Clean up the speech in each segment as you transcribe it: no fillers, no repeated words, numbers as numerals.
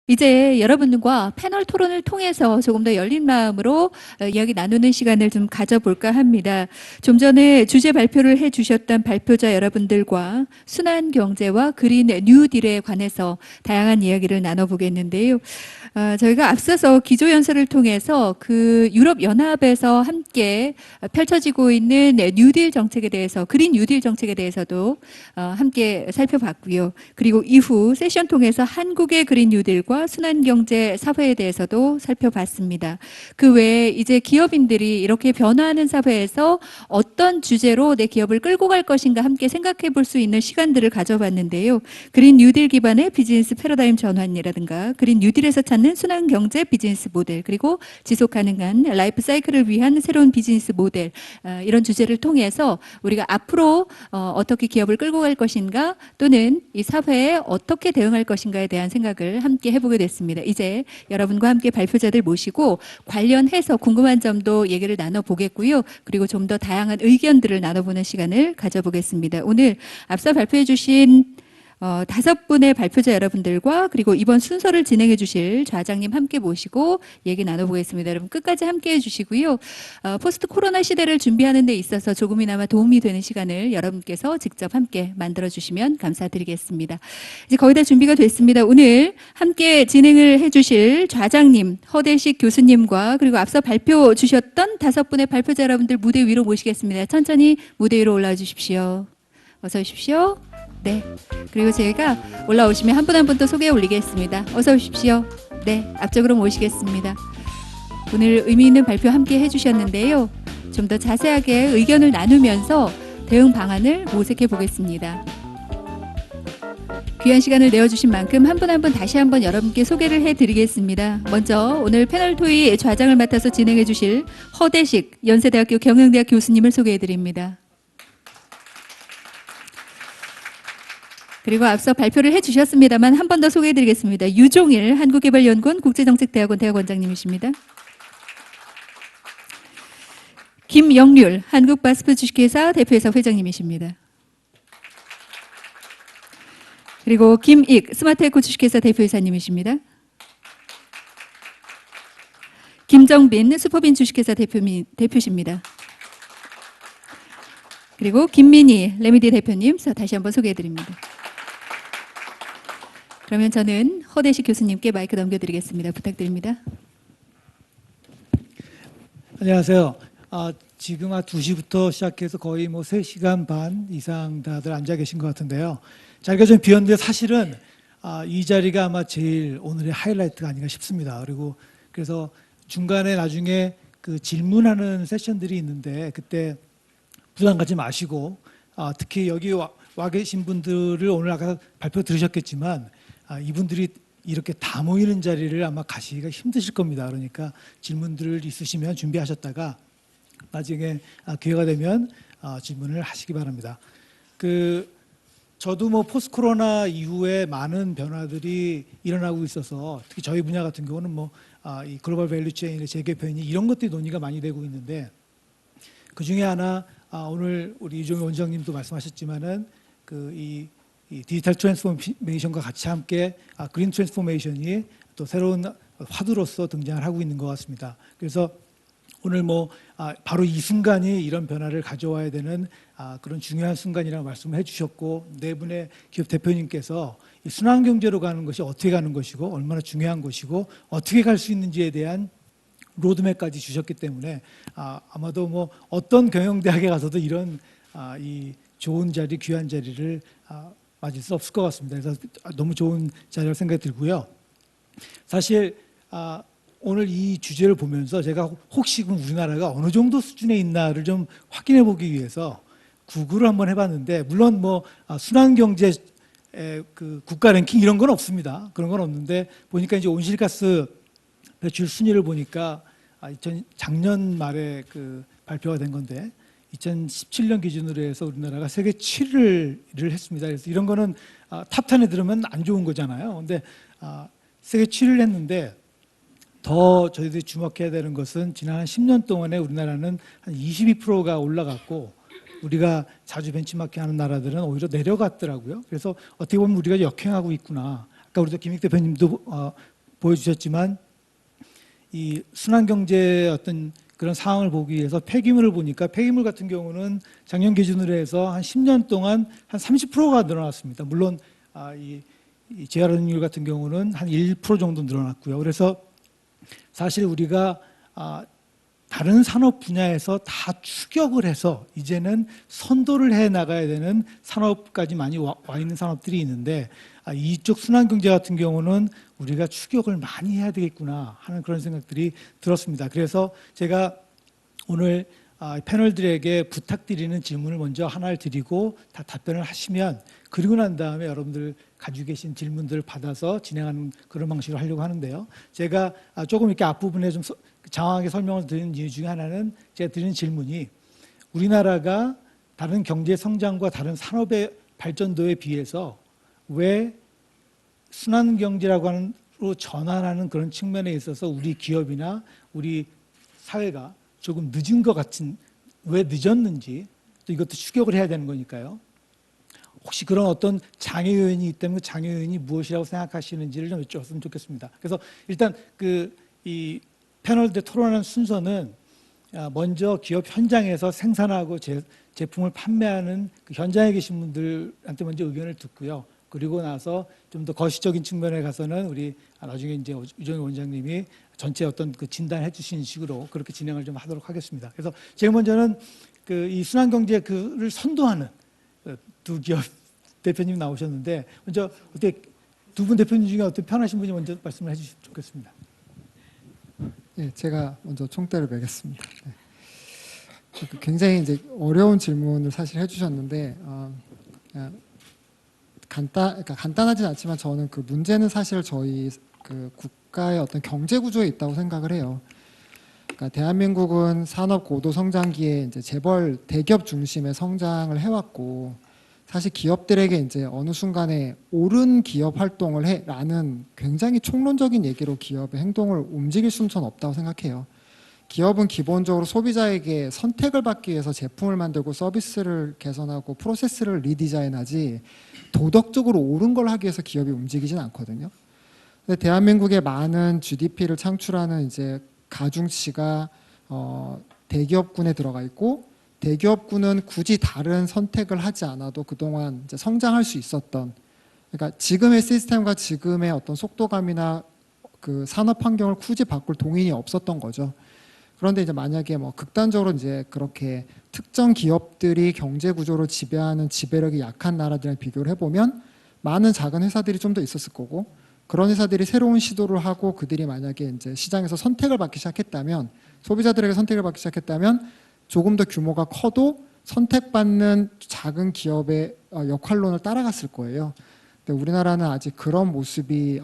이제 여러분과 패널 토론을 통해서 조금 더 열린 마음으로 이야기 나누는 시간을 좀 가져볼까 합니다. 좀 전에 주제 발표를 해주셨던 발표자 여러분들과 순환 경제와 그린 뉴딜에 관해서 다양한 이야기를 나눠보겠는데요. 저희가 앞서서 기조연설을 통해서 그 유럽 연합에서 함께 펼쳐지고 있는 뉴딜 정책에 대해서, 그린 뉴딜 정책에 대해서도 함께 살펴봤고요. 그리고 이후 세션 통해서 한국의 그린 뉴딜과 순환경제 사회에 대해서도 살펴봤습니다. 그 외에 이제 기업인들이 이렇게 변화하는 사회에서 어떤 주제로 내 기업을 끌고 갈 것인가 함께 생각해 볼 수 있는 시간들을 가져봤는데요. 그린 뉴딜 기반의 비즈니스 패러다임 전환이라든가 그린 뉴딜에서 찾는 순환경제 비즈니스 모델, 그리고 지속 가능한 라이프 사이클을 위한 새로운 비즈니스 모델, 이런 주제를 통해서 우리가 앞으로 어떻게 기업을 끌고 갈 것인가, 또는 이 사회에 어떻게 대응할 것인가에 대한 생각을 함께 해보게 됐습니다. 이제 여러분과 함께 발표자들 모시고 관련해서 궁금한 점도 얘기를 나눠보겠고요. 그리고 좀 더 다양한 의견들을 나눠보는 시간을 가져보겠습니다. 오늘 앞서 발표해 주신 5분의 발표자 여러분들과 그리고 이번 순서를 진행해 주실 좌장님 함께 모시고 얘기 나눠보겠습니다. 여러분 끝까지 함께 해주시고요. 포스트 코로나 시대를 준비하는 데 있어서 조금이나마 도움이 되는 시간을 여러분께서 직접 함께 만들어주시면 감사드리겠습니다. 이제 거의 다 준비가 됐습니다. 오늘 함께 진행을 해주실 좌장님, 허대식 교수님과 그리고 앞서 발표 주셨던 5분의 발표자 여러분들 무대 위로 모시겠습니다. 천천히 무대 위로 올라와 주십시오. 어서 오십시오. 네. 그리고 제가 올라오시면 한 분 한 분 또 소개 올리겠습니다. 어서 오십시오. 네. 앞쪽으로 모시겠습니다. 오늘 의미 있는 발표 함께 해주셨는데요. 좀 더 자세하게 의견을 나누면서 대응 방안을 모색해 보겠습니다. 귀한 시간을 내어주신 만큼 한 분 한 분 다시 한번 여러분께 소개를 해드리겠습니다. 먼저 오늘 패널 토의 좌장을 맡아서 진행해 주실 허대식 연세대학교 경영대학 교수님을 소개해드립니다. 그리고 앞서 발표를 해주셨습니다만 한 번 더 소개해드리겠습니다. 유종일 한국개발연구원 국제정책대학원 대학원장님이십니다. 김영률 한국바스프 주식회사 대표이사 회장님이십니다. 그리고 김익 스마트에코 주식회사 대표이사님이십니다. 김정빈 슈퍼빈 주식회사 대표십니다. 그리고 김민희 레미디 대표님 다시 한번 소개해드립니다. 그러면 저는 허대식 교수님께 마이크 넘겨드리겠습니다. 부탁드립니다. 안녕하세요. 지금 2시부터 시작해서 거의 3시간 반 이상 다들 앉아 계신 것 같은데요. 자리가 좀 비었는데 사실은 이 자리가 아마 제일 오늘의 하이라이트가 아닌가 싶습니다. 그리고 그래서 중간에 나중에 그 질문하는 세션들이 있는데 그때 부담 갖지 마시고 특히 여기 와 계신 분들을 오늘 아까 발표 들으셨겠지만 이분들이 이렇게 다 모이는 자리를 아마 가시기가 힘드실 겁니다. 그러니까 질문들 있으시면 준비하셨다가 나중에 기회가 되면 질문을 하시기 바랍니다. 저도 포스트 코로나 이후에 많은 변화들이 일어나고 있어서 특히 저희 분야 같은 경우는 이 글로벌 밸류 체인의 재개편이 이런 것들이 논의가 많이 되고 있는데 그 중에 하나 오늘 우리 이종일 원장님도 말씀하셨지만은 이 디지털 트랜스포메이션과 같이 함께 그린 트랜스포메이션이 또 새로운 화두로서 등장을 하고 있는 것 같습니다. 그래서 오늘 바로 이 순간이 이런 변화를 가져와야 되는 그런 중요한 순간이라고 말씀을 해주셨고 네 분의 기업 대표님께서 이 순환경제로 가는 것이 어떻게 가는 것이고 얼마나 중요한 것이고 어떻게 갈 수 있는지에 대한 로드맵까지 주셨기 때문에 아마도 어떤 경영대학에 가서도 이런 이 좋은 자리, 귀한 자리를 맞을 수 없을 것 같습니다. 그래서 너무 좋은 자리라고 생각이 들고요. 사실 오늘 이 주제를 보면서 제가 혹시 우리나라가 어느 정도 수준에 있나를 좀 확인해 보기 위해서 구글을 한번 해봤는데 물론 순환경제 국가 랭킹 이런 건 없습니다. 그런 건 없는데 보니까 이제 온실가스 배출 순위를 보니까 작년 말에 발표가 된 건데 2017년 기준으로 해서 우리나라가 세계 7위를 했습니다. 그래서 이런 거는 탑 10에 들으면 안 좋은 거잖아요. 근데 세계 7위를 했는데 더 저희들이 주목해야 되는 것은 지난 10년 동안에 우리나라는 한 22%가 올라갔고 우리가 자주 벤치마킹하는 나라들은 오히려 내려갔더라고요. 그래서 어떻게 보면 우리가 역행하고 있구나. 아까 우리 김익 대표님도 보여주셨지만 이 순환경제의 어떤 그런 상황을 보기 위해서 폐기물을 보니까 폐기물 같은 경우는 작년 기준으로 해서 한 10년 동안 한 30%가 늘어났습니다. 물론 이 재활용률 같은 경우는 한 1% 정도 늘어났고요. 그래서 사실 우리가 다른 산업 분야에서 다 추격을 해서 이제는 선도를 해 나가야 되는 산업까지 많이 와 있는 산업들이 있는데 이쪽 순환경제 같은 경우는 우리가 추격을 많이 해야 되겠구나 하는 그런 생각들이 들었습니다. 그래서 제가 오늘 패널들에게 부탁드리는 질문을 먼저 하나를 드리고 다 답변을 하시면 그리고 난 다음에 여러분들 가지고 계신 질문들을 받아서 진행하는 그런 방식으로 하려고 하는데요. 제가 조금 이렇게 앞부분에 좀 장황하게 설명을 드리는 이유 중에 하나는 제가 드리는 질문이 우리나라가 다른 경제 성장과 다른 산업의 발전도에 비해서 왜 순환경제라고 하는 로 전환하는 그런 측면에 있어서 우리 기업이나 우리 사회가 조금 늦은 것 같은, 왜 늦었는지, 또 이것도 추격을 해야 되는 거니까요. 혹시 그런 어떤 장애 요인이 있다면 그 장애 요인이 무엇이라고 생각하시는지를 좀 여쭤봤으면 좋겠습니다. 그래서 일단 이 패널들 토론하는 순서는 먼저 기업 현장에서 생산하고 제품을 판매하는 그 현장에 계신 분들한테 먼저 의견을 듣고요. 그리고 나서 좀 더 거시적인 측면에 가서는 우리 나중에 이제 유정희 원장님이 전체 어떤 그 진단해 주시는 식으로 그렇게 진행을 좀 하도록 하겠습니다. 그래서 제일 먼저는 이 순환경제를 선도하는 두 기업 대표님 나오셨는데 먼저 어떻게 두 분 대표님 중에 어떻게 편하신 분이 먼저 말씀을 해주시면 좋겠습니다. 네, 제가 먼저 총대를 매겠습니다. 네. 굉장히 이제 어려운 질문을 사실 해주셨는데 그러니까 간단하진 않지만 저는 그 문제는 사실 저희 그 국가의 어떤 경제 구조에 있다고 생각을 해요. 그러니까 대한민국은 산업 고도 성장기에 이제 재벌 대기업 중심의 성장을 해왔고 사실 기업들에게 이제 어느 순간에 옳은 기업 활동을 해라는 굉장히 총론적인 얘기로 기업의 행동을 움직일 수는 전 없다고 생각해요. 기업은 기본적으로 소비자에게 선택을 받기 위해서 제품을 만들고 서비스를 개선하고 프로세스를 리디자인하지 도덕적으로 옳은 걸 하기 위해서 기업이 움직이진 않거든요. 근데 대한민국의 많은 GDP를 창출하는 이제 가중치가 대기업군에 들어가 있고 대기업군은 굳이 다른 선택을 하지 않아도 그동안 이제 성장할 수 있었던, 그러니까 지금의 시스템과 지금의 어떤 속도감이나 그 산업 환경을 굳이 바꿀 동인이 없었던 거죠. 그런데 이제 만약에 뭐 극단적으로 이제 그렇게 특정 기업들이 경제 구조를 지배하는 지배력이 약한 나라들이랑 비교를 해보면 많은 작은 회사들이 좀 더 있었을 거고, 그런 회사들이 새로운 시도를 하고 그들이 만약에 이제 시장에서 선택을 받기 시작했다면, 소비자들에게 선택을 받기 시작했다면 조금 더 규모가 커도 선택받는 작은 기업의 역할론을 따라갔을 거예요. 근데 우리나라는 아직 그런 모습이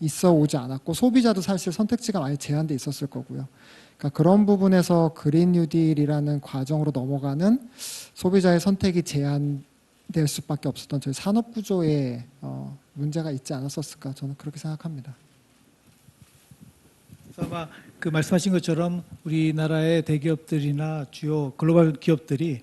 있어 오지 않았고 소비자도 사실 선택지가 많이 제한돼 있었을 거고요. 그러니까 그런 부분에서 그린 뉴딜이라는 과정으로 넘어가는 소비자의 선택이 제한될 수밖에 없었던 저희 산업 구조에 문제가 있지 않았었을까, 저는 그렇게 생각합니다. 그래서 아마 그 말씀하신 것처럼 우리나라의 대기업들이나 주요 글로벌 기업들이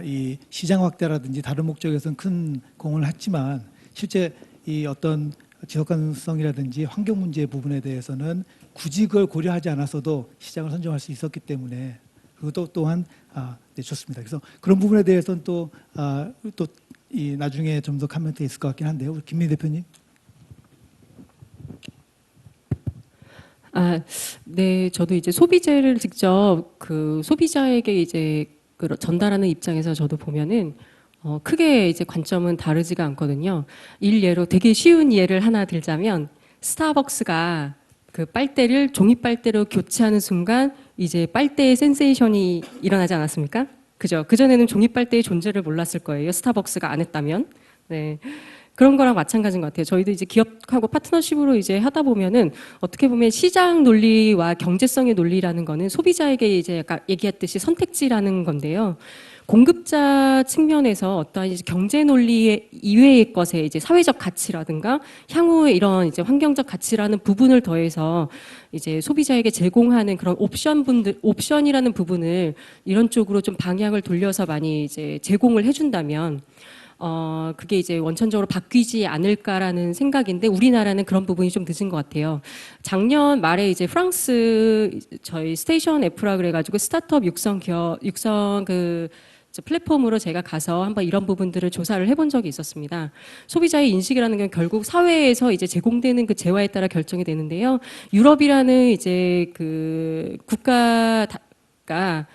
이 시장 확대라든지 다른 목적에서는 큰 공을 했지만 실제 이 어떤 지속 가능성이라든지 환경 문제 부분에 대해서는 굳이 그걸 고려하지 않았어도 시장을 선점할 수 있었기 때문에, 그리고 또한 네, 좋습니다. 그래서 그런 부분에 대해서는 또 이 나중에 좀 더 코멘트 있을 것 같긴 한데요. 우리 김민희 대표님. 네, 저도 이제 소비재를 직접 그 소비자에게 이제 전달하는 입장에서 저도 보면은 크게 이제 관점은 다르지가 않거든요. 일례로 되게 쉬운 예를 하나 들자면 스타벅스가 그 빨대를 종이 빨대로 교체하는 순간 이제 빨대의 센세이션이 일어나지 않았습니까? 그죠? 그전에는 종이 빨대의 존재를 몰랐을 거예요. 스타벅스가 안 했다면. 네. 그런 거랑 마찬가지인 것 같아요. 저희도 이제 기업하고 파트너십으로 이제 하다 보면은 어떻게 보면 시장 논리와 경제성의 논리라는 거는 소비자에게 이제 약간 얘기했듯이 선택지라는 건데요. 공급자 측면에서 어떠한 이제 경제 논리 이외의 것에 이제 사회적 가치라든가 향후의 이런 이제 환경적 가치라는 부분을 더해서 이제 소비자에게 제공하는 그런 옵션이라는 부분을 이런 쪽으로 좀 방향을 돌려서 많이 이제 제공을 해준다면 그게 이제 원천적으로 바뀌지 않을까라는 생각인데 우리나라는 그런 부분이 좀 늦은 것 같아요. 작년 말에 이제 프랑스 저희 스테이션 F라 그래가지고 스타트업 육성 저 플랫폼으로 제가 가서 한번 이런 부분들을 조사를 해본 적이 있었습니다. 소비자의 인식이라는 건 결국 사회에서 이제 제공되는 그 재화에 따라 결정이 되는데요. 유럽이라는 이제 그 국가가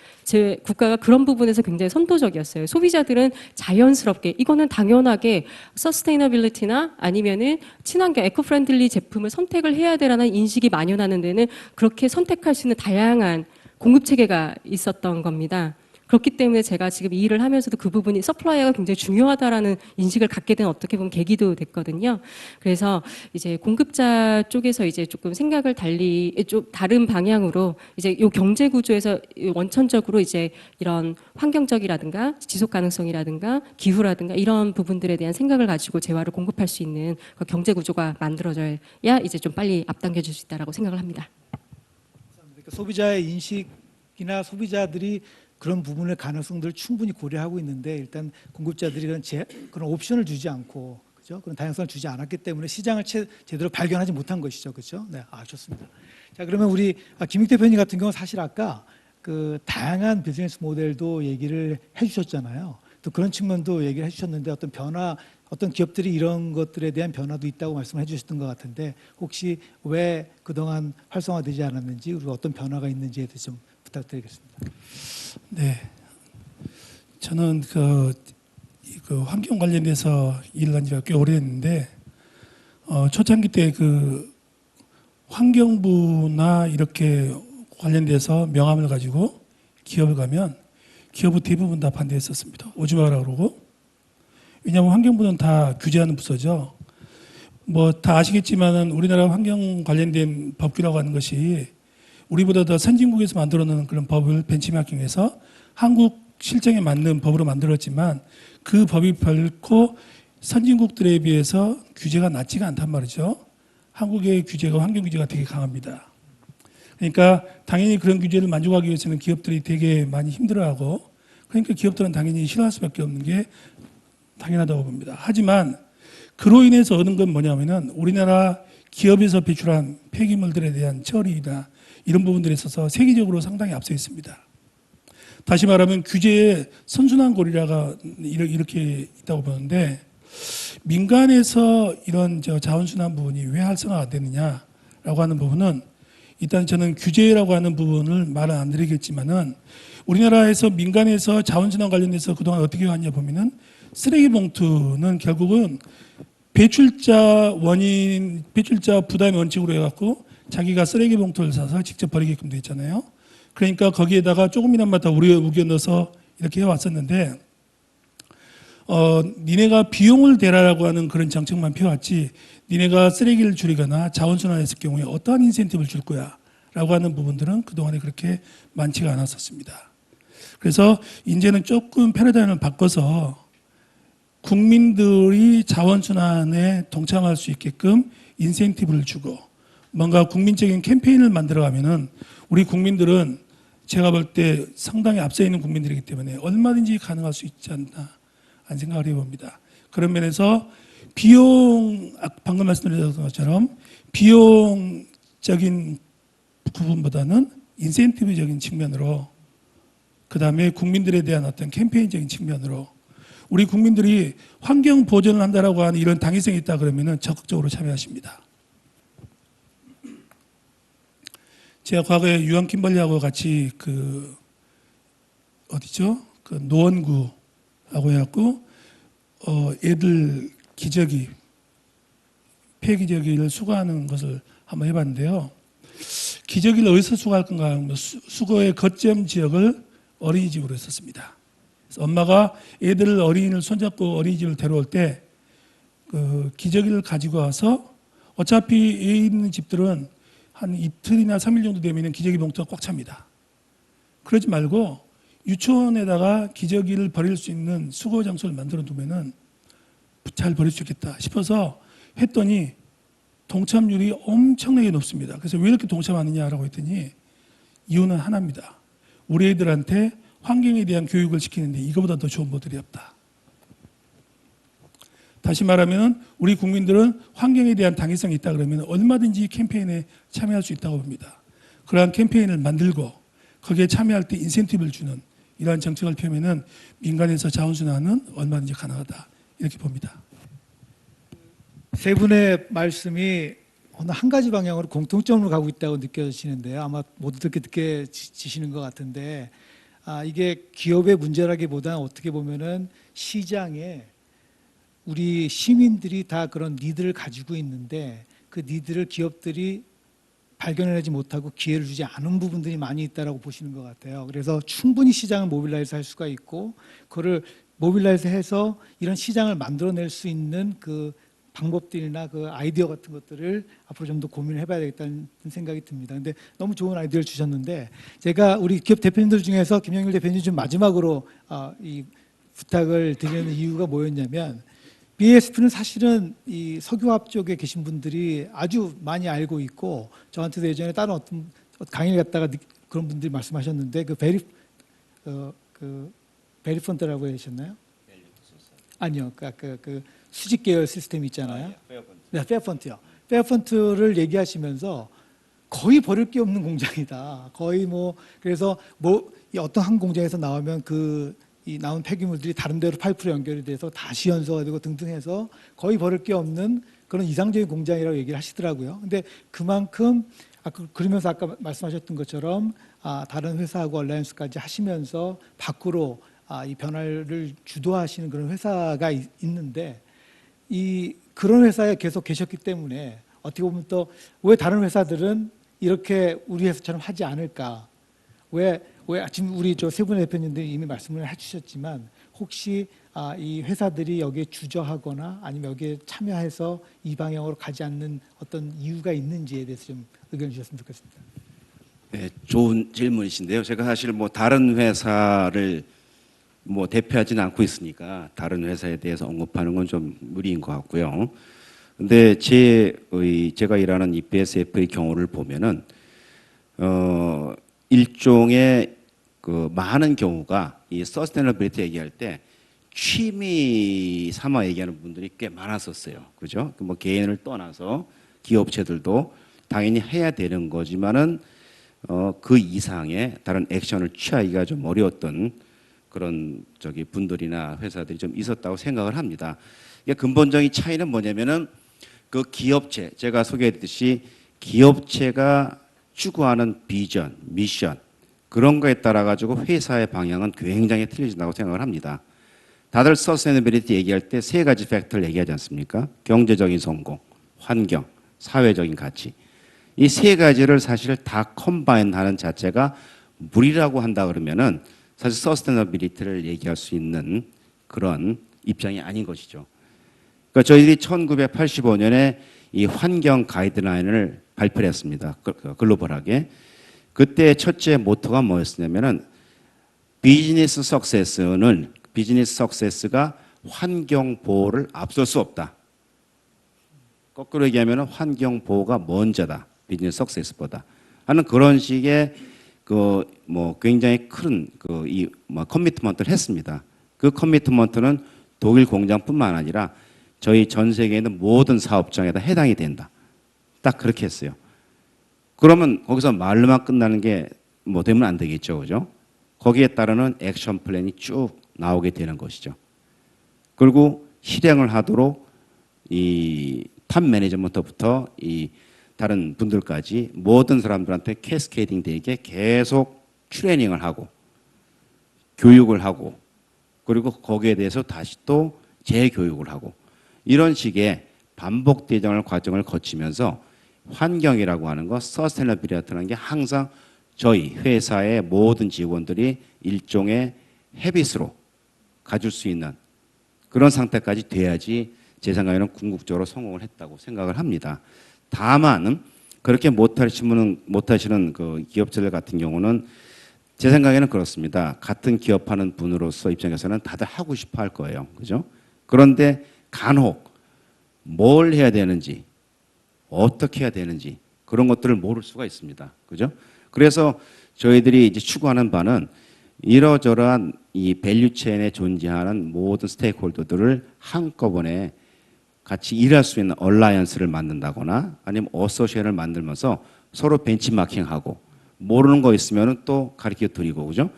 그런 부분에서 굉장히 선도적이었어요. 소비자들은 자연스럽게 이거는 당연하게 서스테이너빌리티나 아니면은 친환경 에코프렌들리 제품을 선택을 해야 되라는 인식이 만연하는 데는 그렇게 선택할 수 있는 다양한 공급 체계가 있었던 겁니다. 그렇기 때문에 제가 지금 이 일을 하면서도 그 부분이 서플라이어가 굉장히 중요하다라는 인식을 갖게 된 어떻게 보면 계기도 됐거든요. 그래서 이제 공급자 쪽에서 이제 조금 생각을 좀 다른 방향으로 이제 요 경제 구조에서 원천적으로 이제 이런 환경적이라든가 지속 가능성이라든가 기후라든가 이런 부분들에 대한 생각을 가지고 재화를 공급할 수 있는 그 경제 구조가 만들어져야 이제 좀 빨리 앞당겨질 수 있다라고 생각을 합니다. 그러니까 소비자의 인식이나 소비자들이 그런 부분의 가능성들을 충분히 고려하고 있는데 일단 공급자들이 그런 옵션을 주지 않고 그죠? 그런 다양성을 주지 않았기 때문에 시장을 제대로 발견하지 못한 것이죠, 그렇죠? 네, 좋습니다. 자, 그러면 우리 김익 대표님 같은 경우는 사실 아까 그 다양한 비즈니스 모델도 얘기를 해주셨잖아요. 또 그런 측면도 얘기를 해주셨는데 어떤 변화, 어떤 기업들이 이런 것들에 대한 변화도 있다고 말씀을 해주셨던 것 같은데 혹시 왜 그동안 활성화되지 않았는지 그리고 어떤 변화가 있는지에 대해서 좀 부탁드리겠습니다. 네, 저는 그 환경 관련돼서 일을 한 지가 꽤 오래됐는데 초창기 때 그 환경부나 이렇게 관련돼서 명함을 가지고 기업을 가면 기업은 대부분 다 반대했었습니다. 오지 마라 그러고. 왜냐하면 환경부는 다 규제하는 부서죠. 뭐 다 아시겠지만은 우리나라 환경 관련된 법규라고 하는 것이 우리보다 더 선진국에서 만들어 놓은 그런 법을 벤치마킹해서 한국 실정에 맞는 법으로 만들었지만 그 법이 결코 선진국들에 비해서 규제가 낮지가 않단 말이죠. 한국의 규제가 환경 규제가 되게 강합니다. 그러니까 당연히 그런 규제를 만족하기 위해서는 기업들이 되게 많이 힘들어하고 그러니까 기업들은 당연히 싫어할 수밖에 없는 게 당연하다고 봅니다. 하지만 그로 인해서 얻은 건 뭐냐면은 우리나라 기업에서 배출한 폐기물들에 대한 처리나 이런 부분들에 있어서 세계적으로 상당히 앞서 있습니다. 다시 말하면 규제의 선순환 고리라가 이렇게 있다고 보는데 민간에서 이런 자원순환 부분이 왜 활성화가 안 되느냐라고 하는 부분은 일단 저는 규제라고 하는 부분을 말은 안 드리겠지만은 우리나라에서 민간에서 자원순환 관련해서 그동안 어떻게 왔냐 보면은 쓰레기 봉투는 결국은 배출자 부담 원칙으로 해갖고 자기가 쓰레기 봉투를 사서 직접 버리게끔 돼 있잖아요. 그러니까 거기에다가 조금이나마 더 우겨 넣어서 이렇게 해왔었는데 니네가 비용을 대라라고 하는 그런 정책만 펴왔지 니네가 쓰레기를 줄이거나 자원순환했을 경우에 어떠한 인센티브를 줄 거야 라고 하는 부분들은 그동안에 그렇게 많지가 않았었습니다. 그래서 이제는 조금 패러다임을 바꿔서 국민들이 자원순환에 동참할 수 있게끔 인센티브를 주고 뭔가 국민적인 캠페인을 만들어가면은 우리 국민들은 제가 볼 때 상당히 앞서 있는 국민들이기 때문에 얼마든지 가능할 수 있지 않나 하는 생각을 해봅니다. 그런 면에서 방금 말씀드렸던 것처럼 비용적인 부분보다는 인센티브적인 측면으로 그 다음에 국민들에 대한 어떤 캠페인적인 측면으로 우리 국민들이 환경 보전을 한다라고 하는 이런 당위성이 있다 그러면은 적극적으로 참여하십니다. 제가 과거에 유한 킴벌리하고 같이 그 노원구하고 해갖고 애들 기저귀 폐기저귀를 수거하는 것을 한번 해봤는데요. 기저귀를 어디서 수거할 건가? 수거의 거점 지역을 어린이집으로 했었습니다. 그래서 엄마가 애들을 어린이를 손잡고 어린이집을 데려올 때 그 기저귀를 가지고 와서 어차피 애 있는 집들은 한 이틀이나 3일 정도 되면 기저귀 봉투가 꽉 찹니다. 그러지 말고 유치원에다가 기저귀를 버릴 수 있는 수거 장소를 만들어 두면은 잘 버릴 수 있겠다 싶어서 했더니 동참률이 엄청나게 높습니다. 그래서 왜 이렇게 동참하느냐라고 했더니 이유는 하나입니다. 우리 애들한테 환경에 대한 교육을 시키는데 이거보다 더 좋은 모델이 없다. 다시 말하면 우리 국민들은 환경에 대한 당위성이 있다 그러면 얼마든지 캠페인에 참여할 수 있다고 봅니다. 그러한 캠페인을 만들고 거기에 참여할 때 인센티브를 주는 이러한 정책을 펴면은 민간에서 자원순환은 얼마든지 가능하다 이렇게 봅니다. 세 분의 말씀이 어느 한 가지 방향으로 공통점으로 가고 있다고 느껴지는데요. 아마 모두 그렇게 지시는 것 같은데, 이게 기업의 문제라기보다는 어떻게 보면은 시장에 우리 시민들이 다 그런 니드를 가지고 있는데 그 니드를 기업들이 발견하지 못하고 기회를 주지 않은 부분들이 많이 있다라고 보시는 것 같아요. 그래서 충분히 시장을 모빌라이즈 할 수가 있고 그거를 모빌라이즈 해서 이런 시장을 만들어낼 수 있는 그 방법들이나 그 아이디어 같은 것들을 앞으로 좀 더 고민을 해봐야 되겠다는 생각이 듭니다. 근데 너무 좋은 아이디어를 주셨는데 제가 우리 기업 대표님들 중에서 김영일 대표님 좀 마지막으로 이 부탁을 드리는 이유가 뭐였냐면 BASF는 사실은 이 석유화학 쪽에 계신 분들이 아주 많이 알고 있고 저한테도 예전에 다른 어떤 강의를 갔다가 그런 분들이 말씀하셨는데 그 베리펀드라고 하셨나요? 아니요, 그 수직 계열 시스템 있잖아요. 네, 페어펀트요. 페어펀트를 얘기하시면서 거의 버릴 게 없는 공장이다. 거의 뭐 그래서 뭐 이 어떤 한 공장에서 나오면 이 나온 폐기물들이 다른 데로 파이프로 연결이 돼서 다시 연소가 되고 등등 해서 거의 버릴 게 없는 그런 이상적인 공장이라고 얘기를 하시더라고요. 근데 그만큼 그러면서 아까 말씀하셨던 것처럼 다른 회사하고 얼라이언스까지 하시면서 밖으로 이 변화를 주도하시는 그런 회사가 있는데 그런 회사에 계속 계셨기 때문에 어떻게 보면 또 왜 다른 회사들은 이렇게 우리 회사처럼 하지 않을까? 왜 지금 우리 저 세 분의 대표님들이 이미 말씀을 해주셨지만 혹시 이 회사들이 여기에 주저하거나 아니면 여기에 참여해서 이 방향으로 가지 않는 어떤 이유가 있는지에 대해서 좀 의견 주셨으면 좋겠습니다. 네, 좋은 질문이신데요. 제가 사실 뭐 다른 회사를 뭐 대표하지는 않고 있으니까 다른 회사에 대해서 언급하는 건 좀 무리인 것 같고요. 근데 제가 일하는 이 BASF의 경우를 보면은 일종의 그 많은 경우가 이 서스테너빌리티 얘기할 때 취미 삼아 얘기하는 분들이 꽤 많았었어요. 그죠? 뭐 개인을 떠나서 기업체들도 당연히 해야 되는 거지만은 그 이상의 다른 액션을 취하기가 좀 어려웠던 그런 분들이나 회사들이 좀 있었다고 생각을 합니다. 이게 근본적인 차이는 뭐냐면은 그 기업체, 제가 소개했듯이 기업체가 추구하는 비전, 미션 그런 거에 따라 가지고 회사의 방향은 굉장히 틀려진다고 생각을 합니다. 다들 서스테너빌리티 얘기할 때 세 가지 팩터를 얘기하지 않습니까? 경제적인 성공, 환경, 사회적인 가치. 이 세 가지를 사실 다 컴바인하는 자체가 무리라고 한다 그러면은 사실 서스테너빌리티를 얘기할 수 있는 그런 입장이 아닌 것이죠. 그러니까 저희들이 1985년에 이 환경 가이드라인을 발표를 했습니다. 글로벌하게. 그때 첫째 모토가 뭐였냐면은 비즈니스 석세스가 환경 보호를 앞설 수 없다. 거꾸로 얘기하면 환경 보호가 먼저다. 비즈니스 석세스보다 하는 그런 식의 굉장히 큰 커미트먼트를 했습니다. 그 커미트먼트는 독일 공장뿐만 아니라 저희 전 세계에 있는 모든 사업장에다 해당이 된다. 딱 그렇게 했어요. 그러면 거기서 말로만 끝나는 게 되면 안 되겠죠, 그죠? 거기에 따르는 액션 플랜이 쭉 나오게 되는 것이죠. 그리고 실행을 하도록 이 탑 매니저먼트부터 이 다른 분들까지 모든 사람들한테 캐스케이딩 되게 계속 트레이닝을 하고 교육을 하고 그리고 거기에 대해서 다시 또 재교육을 하고 이런 식의 반복되는 과정을 거치면서 환경이라고 하는 것, 서스테너빌리티라는 게 항상 저희 회사의 모든 직원들이 일종의 헤빗으로 가질 수 있는 그런 상태까지 돼야지 제 생각에는 궁극적으로 성공을 했다고 생각을 합니다. 다만 그렇게 못하시는 그 기업체들 같은 경우는 제 생각에는 그렇습니다. 같은 기업하는 분으로서 입장에서는 다들 하고 싶어 할 거예요. 그죠? 그런데 간혹 뭘 해야 되는지 어떻게 해야 되는지 그런 것들을 모를 수가 있습니다. 그죠? 그래서 저희들이 이제 추구하는 바는 이러저러한 이 밸류 체인에 존재하는 모든 스테이크홀더들을 한꺼번에 같이 일할 수 있는 얼라이언스를 만든다거나 아니면 어소시에이션을 만들면서 서로 벤치마킹하고 모르는 거 있으면 또 가르쳐 드리고 그죠?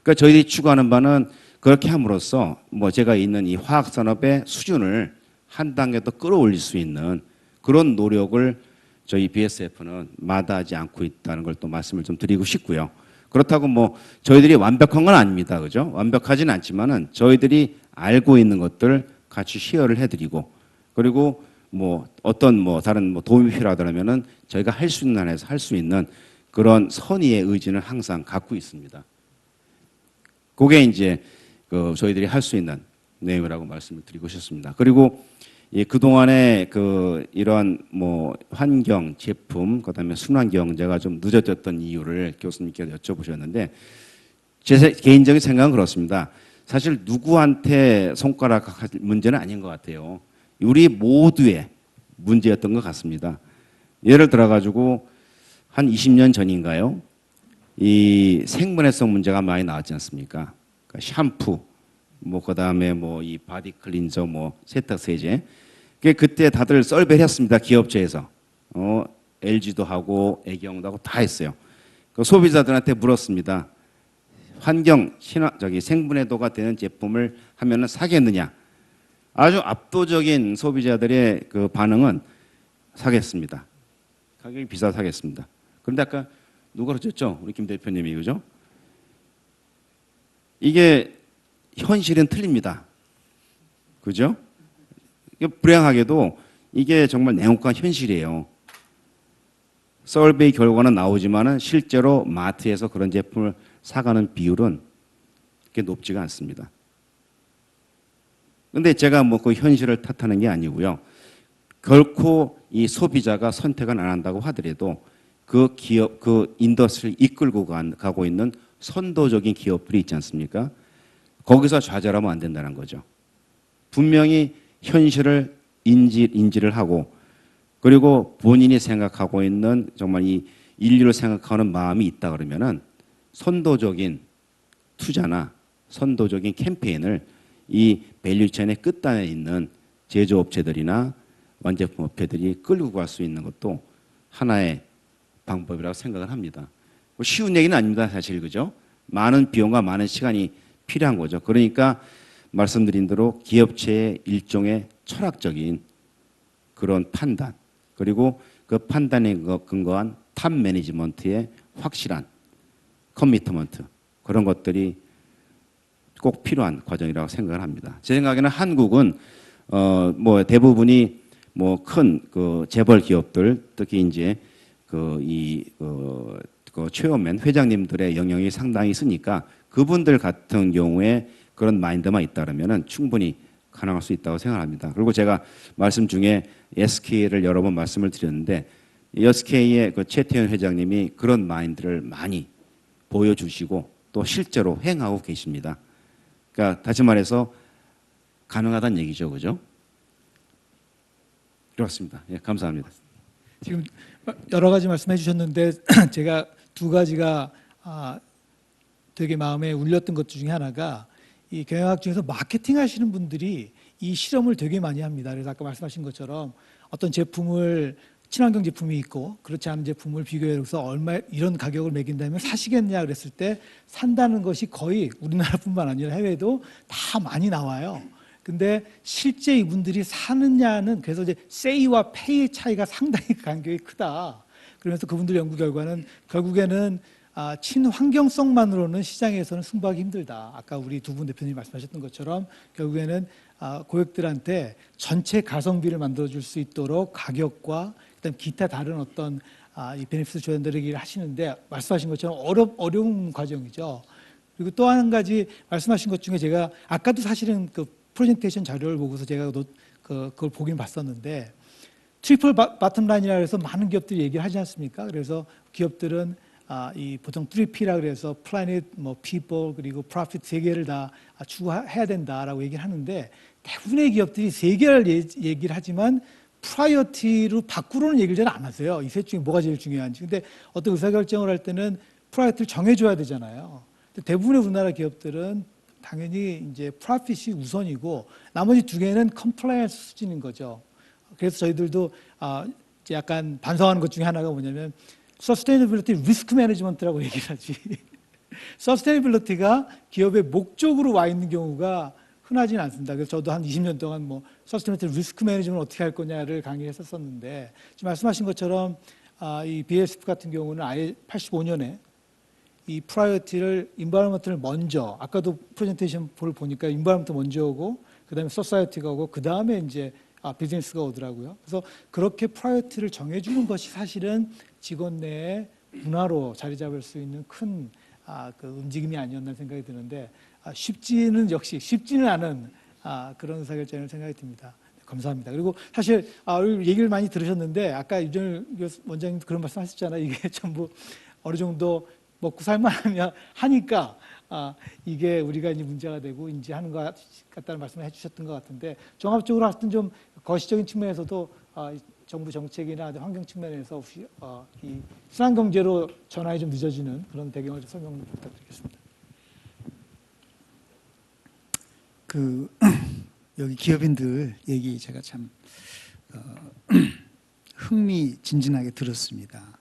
그러니까 저희들이 추구하는 바는 그렇게 함으로써 뭐 제가 있는 이 화학 산업의 수준을 한 단계 더 끌어올릴 수 있는 그런 노력을 저희 BSF는 마다하지 않고 있다는 걸 또 말씀을 좀 드리고 싶고요. 그렇다고 뭐 저희들이 완벽한 건 아닙니다. 그죠? 완벽하진 않지만은 저희들이 알고 있는 것들 같이 쉐어를 해드리고 그리고 뭐 어떤 뭐 다른 뭐 도움이 필요하다면은 저희가 할 수 있는 한에서 할 수 있는 그런 선의의 의지는 항상 갖고 있습니다. 그게 이제 그 저희들이 할 수 있는 내용이라고 말씀을 드리고 싶습니다. 그리고 예, 그동안에 그 이런 뭐 환경, 제품, 그다음에 순환경제가 좀 늦어졌던 이유를 교수님께서 여쭤보셨는데 제 개인적인 생각은 그렇습니다. 사실 누구한테 손가락할 문제는 아닌 것 같아요. 우리 모두의 문제였던 것 같습니다. 예를 들어 가지고 한 20년 전인가요? 이 생분해성 문제가 많이 나왔지 않습니까? 그러니까 샴푸, 뭐 그다음에 뭐 이 바디 클린저, 뭐 세탁 세제. 그때 다들 썰배했습니다. 기업체에서. LG도 하고 애경도 하고 다 했어요. 그 소비자들한테 물었습니다. 환경, 생분해도가 되는 제품을 하면은 사겠느냐? 아주 압도적인 소비자들의 그 반응은 사겠습니다. 가격이 비싸서 사겠습니다. 그런데 아까 누가 그러셨죠? 우리 김 대표님이 그죠? 이게 현실은 틀립니다. 그죠? 불행하게도 이게 정말 냉혹한 현실이에요. 서울베이 결과는 나오지만은 실제로 마트에서 그런 제품을 사가는 비율은 그렇게 높지가 않습니다. 근데 제가 뭐 그 현실을 탓하는 게 아니고요. 결코 이 소비자가 선택을 안 한다고 하더라도 그 기업, 그 인더스트리를 이끌고 가고 있는 선도적인 기업들이 있지 않습니까? 거기서 좌절하면 안 된다는 거죠. 분명히 현실을 인지를 하고 그리고 본인이 생각하고 있는 정말 이 인류를 생각하는 마음이 있다 그러면은 선도적인 투자나 선도적인 캠페인을 이 밸류체인의 끝단에 있는 제조업체들이나 완제품 업체들이 끌고 갈 수 있는 것도 하나의 방법이라고 생각을 합니다. 뭐 쉬운 얘기는 아닙니다, 사실 그죠? 많은 비용과 많은 시간이 필요한 거죠. 그러니까 말씀드린 대로 기업체의 일종의 철학적인 그런 판단 그리고 그 판단에 근거한 탑 매니지먼트의 확실한 커미트먼트 그런 것들이 꼭 필요한 과정이라고 생각을 합니다. 제 생각에는 한국은 뭐 대부분이 뭐 큰 그 재벌 기업들 특히 이제 그 최원맨 회장님들의 영향이 상당히 있으니까 그분들 같은 경우에 그런 마인드만 있다면은 충분히 가능할 수 있다고 생각합니다. 그리고 제가 말씀 중에 SK를 여러 번 말씀을 드렸는데 SK의 그 최태현 회장님이 그런 마인드를 많이 보여주시고 또 실제로 행하고 계십니다. 그러니까 다시 말해서 가능하다는 얘기죠, 그죠? 그렇습니다. 예, 감사합니다. 지금 여러 가지 말씀해 주셨는데 제가 두 가지가 되게 마음에 울렸던 것 중에 하나가 이 경영학 중에서 마케팅 하시는 분들이 이 실험을 되게 많이 합니다. 그래서 아까 말씀하신 것처럼 어떤 제품을 친환경 제품이 있고 그렇지 않은 제품을 비교해서 얼마 이런 가격을 매긴다면 사시겠냐 그랬을 때 산다는 것이 거의 우리나라뿐만 아니라 해외도 다 많이 나와요. 근데 실제 이분들이 사느냐는 그래서 이제 say와 pay의 차이가 상당히 간격이 크다. 그러면서 그분들 연구 결과는 결국에는 친환경성만으로는 시장에서는 승부하기 힘들다. 아까 우리 두 분 대표님이 말씀하셨던 것처럼 결국에는 고객들한테 전체 가성비를 만들어줄 수 있도록 가격과 그다음 기타 다른 어떤 이 베네핏을 줘야 된다는 얘기를 하시는데 말씀하신 것처럼 어려운 과정이죠. 그리고 또 한 가지 말씀하신 것 중에 제가 아까도 사실은 그 프레젠테이션 자료를 보고서 제가 그걸 보긴 봤었는데 트리플 바텀 라인이라 해서 많은 기업들이 얘기를 하지 않습니까? 그래서 기업들은 이 보통 3P라 그래서 planet, 뭐 people 그리고 profit 세 개를 다 추구해야 된다라고 얘기를 하는데 대부분의 기업들이 세 개를 얘기를 하지만 프라이어티로 밖으로는 얘기를 잘 안 하세요. 이 셋 중에 뭐가 제일 중요한지. 근데 어떤 의사결정을 할 때는 프라이어티를 정해줘야 되잖아요. 대부분의 우리나라 기업들은 당연히 이제 프로핏이 우선이고 나머지 두 개는 컴플라이언스 수준인 거죠. 그래서 저희들도 이제 약간 반성하는 것 중에 하나가 뭐냐면 서스테이너빌리티 리스크 매니지먼트라고 얘기를 하지. 서스테이너빌리티가 기업의 목적으로 와 있는 경우가 흔하지는 않습니다. 그래서 저도 한 20년 동안 뭐 서스테이너빌리티 리스크 매니지먼트 어떻게 할 거냐를 강의했었었는데 지금 말씀하신 것처럼 이 BASF 같은 경우는 아예 85년에 이 프라이어티를 인바이러먼트를 먼저 아까도 프레젠테이션 볼 보니까 인바이러먼트 먼저 오고 그다음에 소사이어티가 오고 그다음에 이제 비즈니스가 오더라고요. 그래서 그렇게 프라이어티를 정해주는 것이 사실은 직원 내에 문화로 자리 잡을 수 있는 큰 그 움직임이 아니었나 생각이 드는데 역시 쉽지는 않은 그런 의사결정을 생각이 듭니다. 감사합니다. 그리고 사실 얘기를 많이 들으셨는데 아까 유정일 원장님도 그런 말씀하셨잖아요. 이게 전부 어느 정도 먹고 살만하면 하니까 이게 우리가 이제 문제가 되고 이제 하는 것 같다는 말씀을 해주셨던 것 같은데 종합적으로 하여튼 좀 거시적인 측면에서도 정부 정책이나 환경 측면에서 이 순환경제로 전환이 좀 늦어지는 그런 배경을 좀 설명 부탁드리겠습니다. 여기 기업인들 얘기 제가 참 흥미진진하게 들었습니다.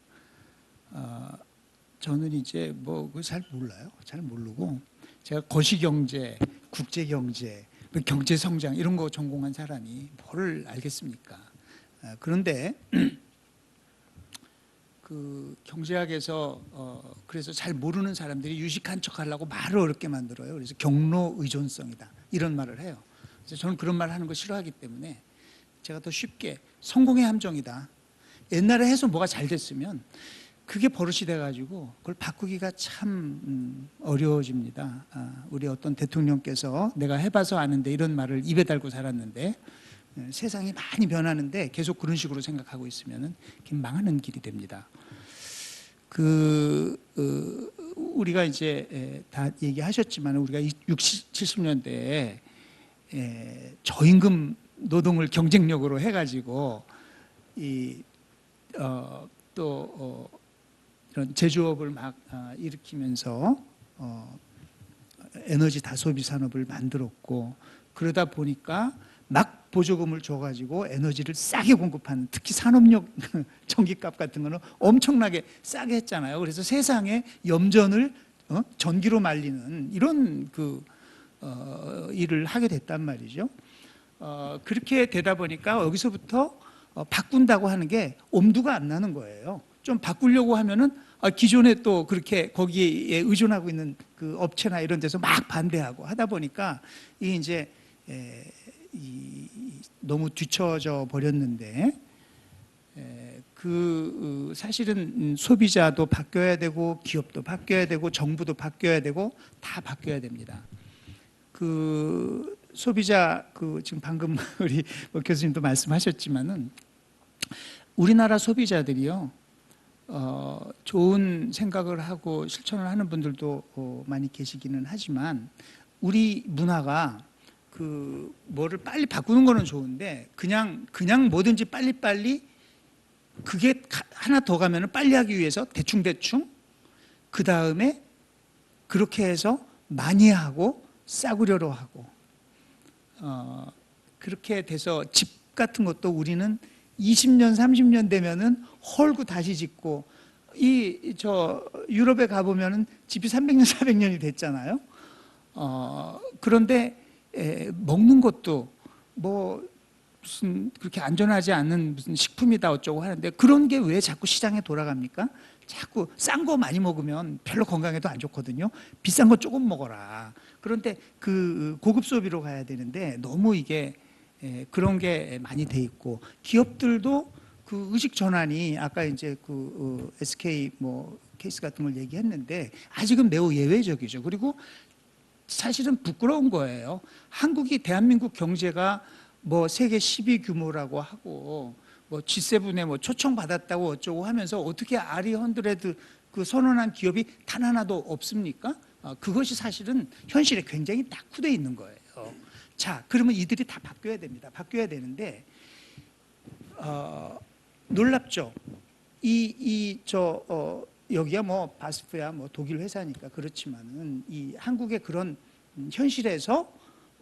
저는 이제 뭐 잘 몰라요. 잘 모르고 제가 거시경제, 국제경제, 경제성장 이런 거 전공한 사람이 뭘 알겠습니까? 그런데 그 경제학에서 그래서 잘 모르는 사람들이 유식한 척하려고 말을 어렵게 만들어요. 그래서 경로 의존성이다 이런 말을 해요. 그래서 저는 그런 말 하는 거 싫어하기 때문에 제가 더 쉽게 성공의 함정이다. 옛날에 해서 뭐가 잘 됐으면 그게 버릇이 돼가지고 그걸 바꾸기가 참 어려워집니다. 우리 어떤 대통령께서 내가 해봐서 아는데 이런 말을 입에 달고 살았는데 세상이 많이 변하는데 계속 그런 식으로 생각하고 있으면 망하는 길이 됩니다. 우리가 이제 다 얘기하셨지만 우리가 60, 70년대에 저임금 노동을 경쟁력으로 해가지고 이런 제조업을 막 일으키면서 에너지 다소비 산업을 만들었고 그러다 보니까 막 보조금을 줘가지고 에너지를 싸게 공급하는 특히 산업용 전기값 같은 거는 엄청나게 싸게 했잖아요. 그래서 세상에 염전을 전기로 말리는 이런 일을 하게 됐단 말이죠. 그렇게 되다 보니까 여기서부터 바꾼다고 하는 게 엄두가 안 나는 거예요. 좀 바꾸려고 하면은 기존에 또 그렇게 거기에 의존하고 있는 그 업체나 이런 데서 막 반대하고 하다 보니까 이게 이제 너무 뒤처져 버렸는데 사실은 소비자도 바뀌어야 되고 기업도 바뀌어야 되고 정부도 바뀌어야 되고 다 바뀌어야 됩니다. 소비자 지금 방금 우리 교수님도 말씀하셨지만은 우리나라 소비자들이요 좋은 생각을 하고 실천을 하는 분들도 많이 계시기는 하지만 우리 문화가 뭐를 빨리 바꾸는 거는 좋은데 그냥 뭐든지 빨리빨리 그게 하나 더 가면은 빨리 하기 위해서 대충 그 다음에 그렇게 해서 많이 하고 싸구려로 하고 그렇게 돼서 집 같은 것도 우리는 20년 30년 되면은 헐고 다시 짓고 유럽에 가보면은 집이 300년 400년이 됐잖아요. 그런데 먹는 것도 뭐 무슨 그렇게 안전하지 않은 무슨 식품이다 어쩌고 하는데 그런 게 왜 자꾸 시장에 돌아갑니까? 자꾸 싼 거 많이 먹으면 별로 건강에도 안 좋거든요. 비싼 거 조금 먹어라. 그런데 고급 소비로 가야 되는데 너무 이게 그런 게 많이 돼 있고 기업들도 의식 전환이 아까 이제 SK 케이스 같은 걸 얘기했는데 아직은 매우 예외적이죠. 그리고 사실은 부끄러운 거예요. 대한민국 경제가 세계 10위 규모라고 하고 G7에 초청받았다고 어쩌고 하면서 어떻게 RE100 선언한 기업이 단 하나도 없습니까? 그것이 사실은 현실에 굉장히 낙후되어 있는 거예요. 자, 그러면 이들이 다 바뀌어야 됩니다. 바뀌어야 되는데 놀랍죠. 여기야 바스프야 독일 회사니까 그렇지만은 이 한국의 그런 현실에서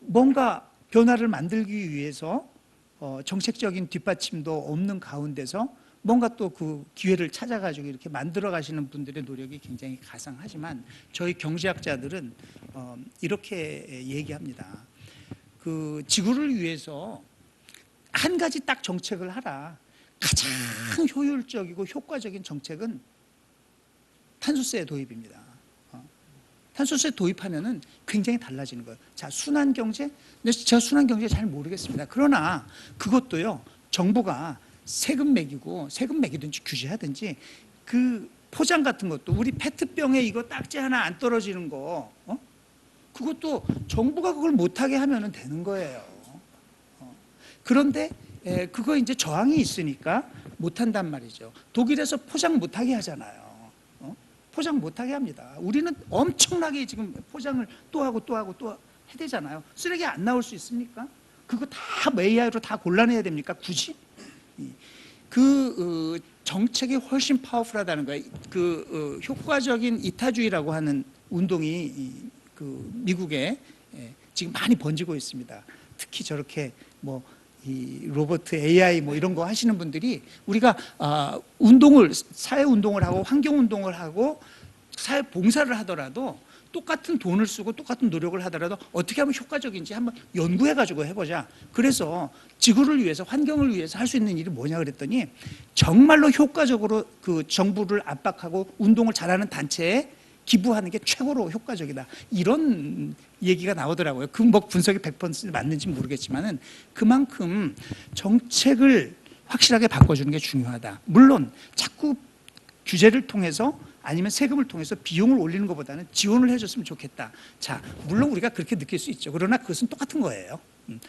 뭔가 변화를 만들기 위해서 정책적인 뒷받침도 없는 가운데서 뭔가 또 그 기회를 찾아가지고 이렇게 만들어 가시는 분들의 노력이 굉장히 가상하지만 저희 경제학자들은 이렇게 얘기합니다. 그 지구를 위해서 한 가지 딱 정책을 하라. 가장 효율적이고 효과적인 정책은 탄소세 도입입니다. 탄소세 도입하면은 굉장히 달라지는 거예요. 자, 순환 경제? 근데 제가 순환 경제 잘 모르겠습니다. 그러나 그것도요, 정부가 세금 매기든지 규제하든지 그 포장 같은 것도 우리 페트병에 이거 딱지 하나 안 떨어지는 거, 그것도 정부가 그걸 못하게 하면은 되는 거예요. 그런데 그거 이제 저항이 있으니까 못한단 말이죠. 독일에서 포장 못하게 하잖아요. 포장 못하게 합니다. 우리는 엄청나게 지금 포장을 또 하고 해야 되잖아요. 쓰레기 안 나올 수 있습니까? 그거 다 AI로 다 골라내야 됩니까? 굳이? 그 정책이 훨씬 파워풀하다는 거예요. 그 효과적인 이타주의라고 하는 운동이 그 미국에 지금 많이 번지고 있습니다. 특히 저렇게 뭐 이 로봇 AI 뭐 이런 거 하시는 분들이 우리가 사회 운동을 하고 환경 운동을 하고 사회 봉사를 하더라도 똑같은 돈을 쓰고 똑같은 노력을 하더라도 어떻게 하면 효과적인지 한번 연구해 가지고 해보자. 그래서 지구를 위해서 환경을 위해서 할 수 있는 일이 뭐냐 그랬더니 정말로 효과적으로 그 정부를 압박하고 운동을 잘하는 단체에 기부하는 게 최고로 효과적이다. 이런 얘기가 나오더라고요. 그 뭐 분석이 100% 맞는지 모르겠지만은 그만큼 정책을 확실하게 바꿔주는 게 중요하다. 물론 자꾸 규제를 통해서 아니면 세금을 통해서 비용을 올리는 것보다는 지원을 해줬으면 좋겠다. 자, 물론 우리가 그렇게 느낄 수 있죠. 그러나 그것은 똑같은 거예요.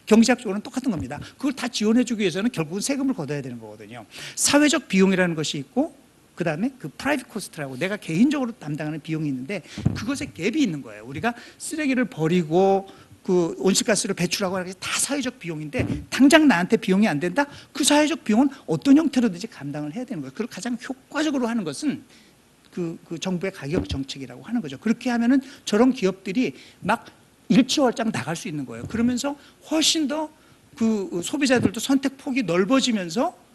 경제학적으로는 똑같은 겁니다. 그걸 다 지원해주기 위해서는 결국은 세금을 걷어야 되는 거거든요. 사회적 비용이라는 것이 있고 그 다음에 그 프라이빗 코스트라고 내가 개인적으로 담당하는 비용이 있는데 그것에 갭이 있는 거예요. 우리가 쓰레기를 버리고 그 온실가스를 배출하고 하는 게 다 사회적 비용인데 당장 나한테 비용이 안 된다? 그 사회적 비용은 어떤 형태로든지 감당을 해야 되는 거예요. 그걸 가장 효과적으로 하는 것은 그 정부의 가격 정책이라고 하는 거죠. 그렇게 하면은 저런 기업들이 막 일취월장 나갈 수 있는 거예요. 그러면서 훨씬 더 그 소비자들도 선택 폭이 넓어지면서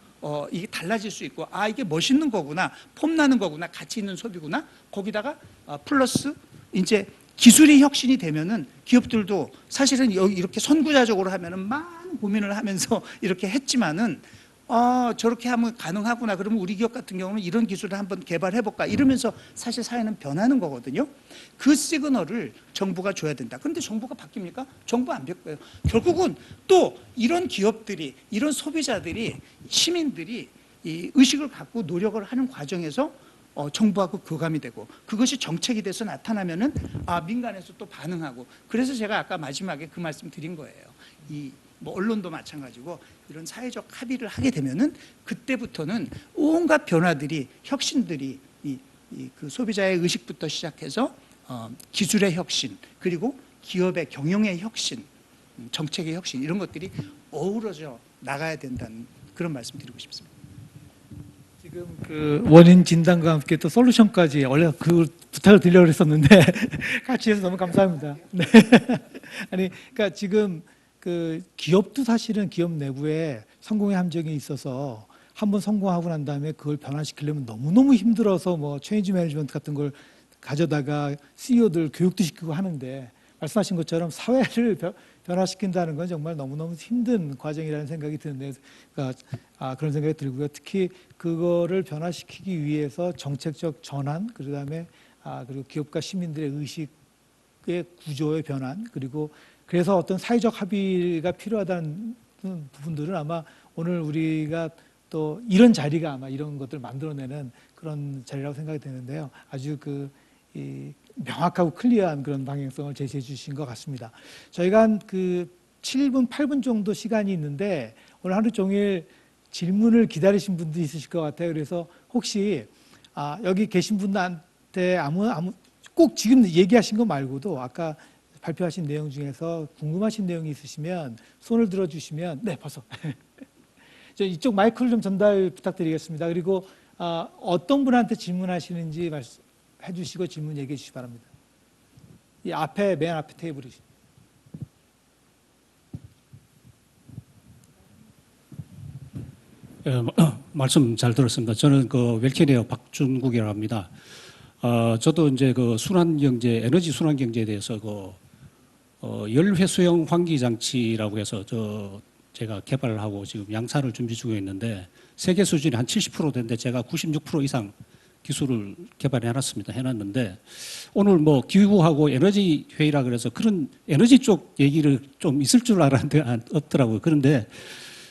이게 달라질 수 있고 이게 멋있는 거구나, 폼나는 거구나, 가치 있는 소비구나. 거기다가 플러스 이제 기술이 혁신이 되면은 기업들도 사실은 이렇게 선구자적으로 하면은 많은 고민을 하면서 이렇게 했지만은 저렇게 하면 가능하구나. 그러면 우리 기업 같은 경우는 이런 기술을 한번 개발해볼까. 이러면서 사실 사회는 변하는 거거든요. 그 시그널을 정부가 줘야 된다. 그런데 정부가 바뀝니까? 정부 안 바뀌어요. 결국은 또 이런 기업들이, 이런 소비자들이, 시민들이 이 의식을 갖고 노력을 하는 과정에서 정부하고 교감이 되고 그것이 정책이 돼서 나타나면은 민간에서 또 반응하고. 그래서 제가 아까 마지막에 그 말씀 드린 거예요. 뭐 언론도 마찬가지고 이런 사회적 합의를 하게 되면은 그때부터는 온갖 변화들이, 혁신들이 그 소비자의 의식부터 시작해서 기술의 혁신, 그리고 기업의 경영의 혁신, 정책의 혁신, 이런 것들이 어우러져 나가야 된다는 그런 말씀 드리고 싶습니다. 지금 그 원인 진단과 함께 또 솔루션까지 원래 그 부탁을 드리려고 했었는데 같이 해서 너무 감사합니다. 네. 아니, 그러니까 지금 그 기업도 사실은 기업 내부에 성공의 함정이 있어서 한번 성공하고 난 다음에 그걸 변화시키려면 너무너무 힘들어서 뭐 체인지 매니지먼트 같은 걸 가져다가 CEO들 교육도 시키고 하는데 말씀하신 것처럼 사회를 변화시킨다는 건 정말 너무너무 힘든 과정이라는 생각이 드는데 그러니까 그런 생각이 들고요. 특히 그거를 변화시키기 위해서 정책적 전환, 그다음에 그리고 기업과 시민들의 의식의 구조의 변환, 그리고 그래서 어떤 사회적 합의가 필요하다는 부분들은 아마 오늘 우리가 또 이런 자리가 아마 이런 것들을 만들어내는 그런 자리라고 생각이 되는데요. 아주 이 명확하고 클리어한 그런 방향성을 제시해 주신 것 같습니다. 저희가 한 그 7분, 8분 정도 시간이 있는데 오늘 하루 종일 질문을 기다리신 분도 있으실 것 같아요. 그래서 혹시 여기 계신 분한테 꼭 지금 얘기하신 거 말고도 아까 발표하신 내용 중에서 궁금하신 내용이 있으시면 손을 들어주시면 네, 벌써 이쪽 마이크를 좀 전달 부탁드리겠습니다. 그리고 어떤 분한테 질문하시는지 말씀해 주시고 질문 얘기해 주시기 바랍니다. 이 앞에 맨 앞에 테이블이 말씀 잘 들었습니다. 저는 그 웰캐리어 박준국이라고 합니다. 저도 이제 그 순환경제, 에너지 순환경제에 대해서 열회수형 환기 장치라고 해서 제가 개발을 하고 지금 양산을 준비 중에 있는데 세계 수준이 한 70% 되는데 제가 96% 이상 기술을 개발해 놨습니다. 해놨는데 오늘 뭐 기후하고 에너지 회의라 그래서 그런 에너지 쪽 얘기를 좀 있을 줄 알았는데 없더라고요. 그런데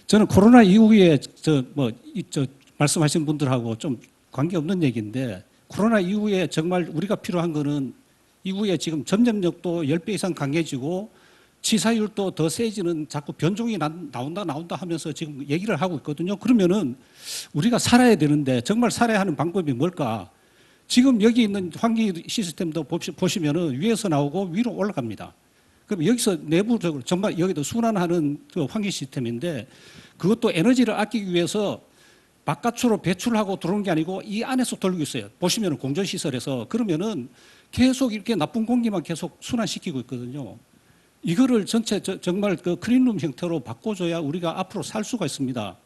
저는 코로나 이후에 말씀하신 분들하고 좀 관계없는 얘기인데 코로나 이후에 정말 우리가 필요한 거는 이후에 지금 전염력도 10배 이상 강해지고 치사율도 더 세지는 자꾸 변종이 나온다 하면서 지금 얘기를 하고 있거든요. 그러면은 우리가 살아야 되는데 정말 살아야 하는 방법이 뭘까? 지금 여기 있는 환기 시스템도 보시면은 위에서 나오고 위로 올라갑니다. 그럼 여기서 내부적으로 정말 여기도 순환하는 그 환기 시스템인데 그것도 에너지를 아끼기 위해서 바깥으로 배출하고 들어오는 게 아니고 이 안에서 돌고 있어요. 보시면은 공전시설에서 그러면은 계속 이렇게 나쁜 공기만 계속 순환시키고 있거든요. 이거를 전체 정말 그 클린룸 형태로 바꿔줘야 우리가 앞으로 살 수가 있습니다.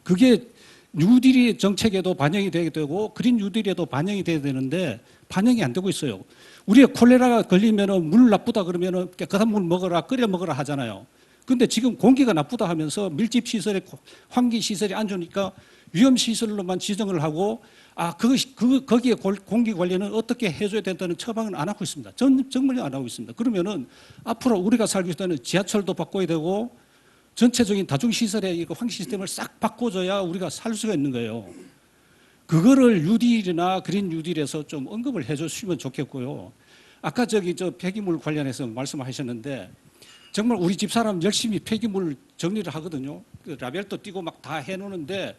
그게 뉴딜의 정책에도 반영이 되게 되고 그린 뉴딜에도 반영이 돼야 되는데 반영이 안 되고 있어요. 우리가 콜레라가 걸리면은 물 나쁘다 그러면은 깨끗한 물 먹어라 끓여 먹어라 하잖아요. 근데 지금 공기가 나쁘다 하면서 밀집 시설에 환기 시설이 안 좋으니까 위험 시설로만 지정을 하고 거기에 공기 관리는 어떻게 해줘야 된다는 처방은 안 하고 있습니다. 정말 안 하고 있습니다. 그러면은 앞으로 우리가 살고 있다는 지하철도 바꿔야 되고 전체적인 다중시설의 이거 환기 시스템을 싹 바꿔줘야 우리가 살 수가 있는 거예요. 그거를 뉴딜이나 그린 뉴딜에서 좀 언급을 해주시면 좋겠고요. 아까 폐기물 관련해서 말씀하셨는데 정말 우리 집사람 열심히 폐기물 정리를 하거든요. 라벨도 띄고 막 다 해놓는데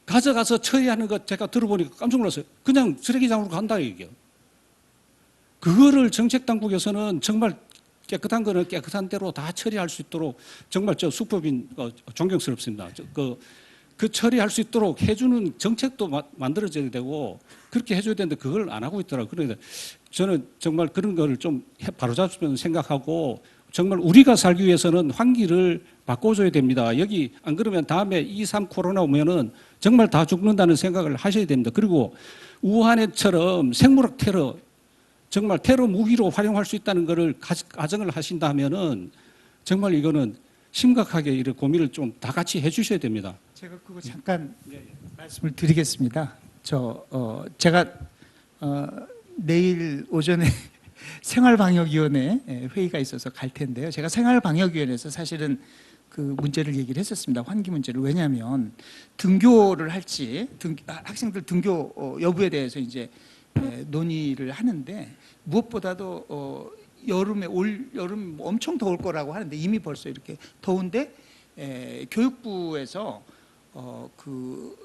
가져가서 처리하는 것 제가 들어보니까 깜짝 놀랐어요. 그냥 쓰레기장으로 간다 이게요. 그거를 정책당국에서는 정말 깨끗한 거는 깨끗한 대로 다 처리할 수 있도록 정말 수법인 존경스럽습니다. 그 처리할 수 있도록 해주는 정책도 만들어져야 되고 그렇게 해줘야 되는데 그걸 안 하고 있더라고요. 그런데 저는 정말 그런 거를 좀 바로잡으면 생각하고 정말 우리가 살기 위해서는 환기를 바꿔줘야 됩니다. 여기 안 그러면 다음에 2, 3 코로나 오면은 정말 다 죽는다는 생각을 하셔야 됩니다. 그리고 우한에처럼 생물학 테러, 정말 테러 무기로 활용할 수 있다는 것을 가정을 하신다 하면은 정말 이거는 심각하게 이런 고민을 좀 다 같이 해주셔야 됩니다. 제가 그거 잠깐 말씀을 드리겠습니다. 제가 내일 오전에 생활방역위원회 회의가 있어서 갈 텐데요. 제가 생활방역위원회에서 사실은 그 문제를 얘기를 했었습니다. 환기 문제를. 왜냐하면 등교를 할지 학생들 등교 여부에 대해서 이제 논의를 하는데 무엇보다도 올 여름 엄청 더울 거라고 하는데 이미 벌써 이렇게 더운데 교육부에서 그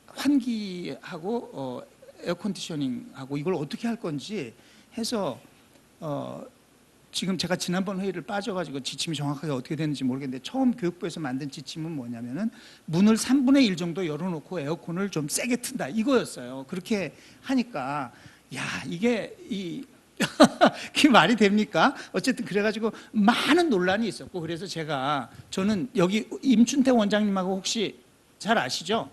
환기하고 에어컨디셔닝하고 이걸 어떻게 할 건지 해서 지금 제가 지난번 회의를 빠져가지고 지침이 정확하게 어떻게 되는지 모르겠는데 처음 교육부에서 만든 지침은 뭐냐면은 문을 3분의 1 정도 열어놓고 에어컨을 좀 세게 튼다 이거였어요. 그렇게 하니까 야 이게 그게 말이 됩니까? 어쨌든 그래가지고 많은 논란이 있었고 그래서 저는 여기 임춘태 원장님하고 혹시 잘 아시죠?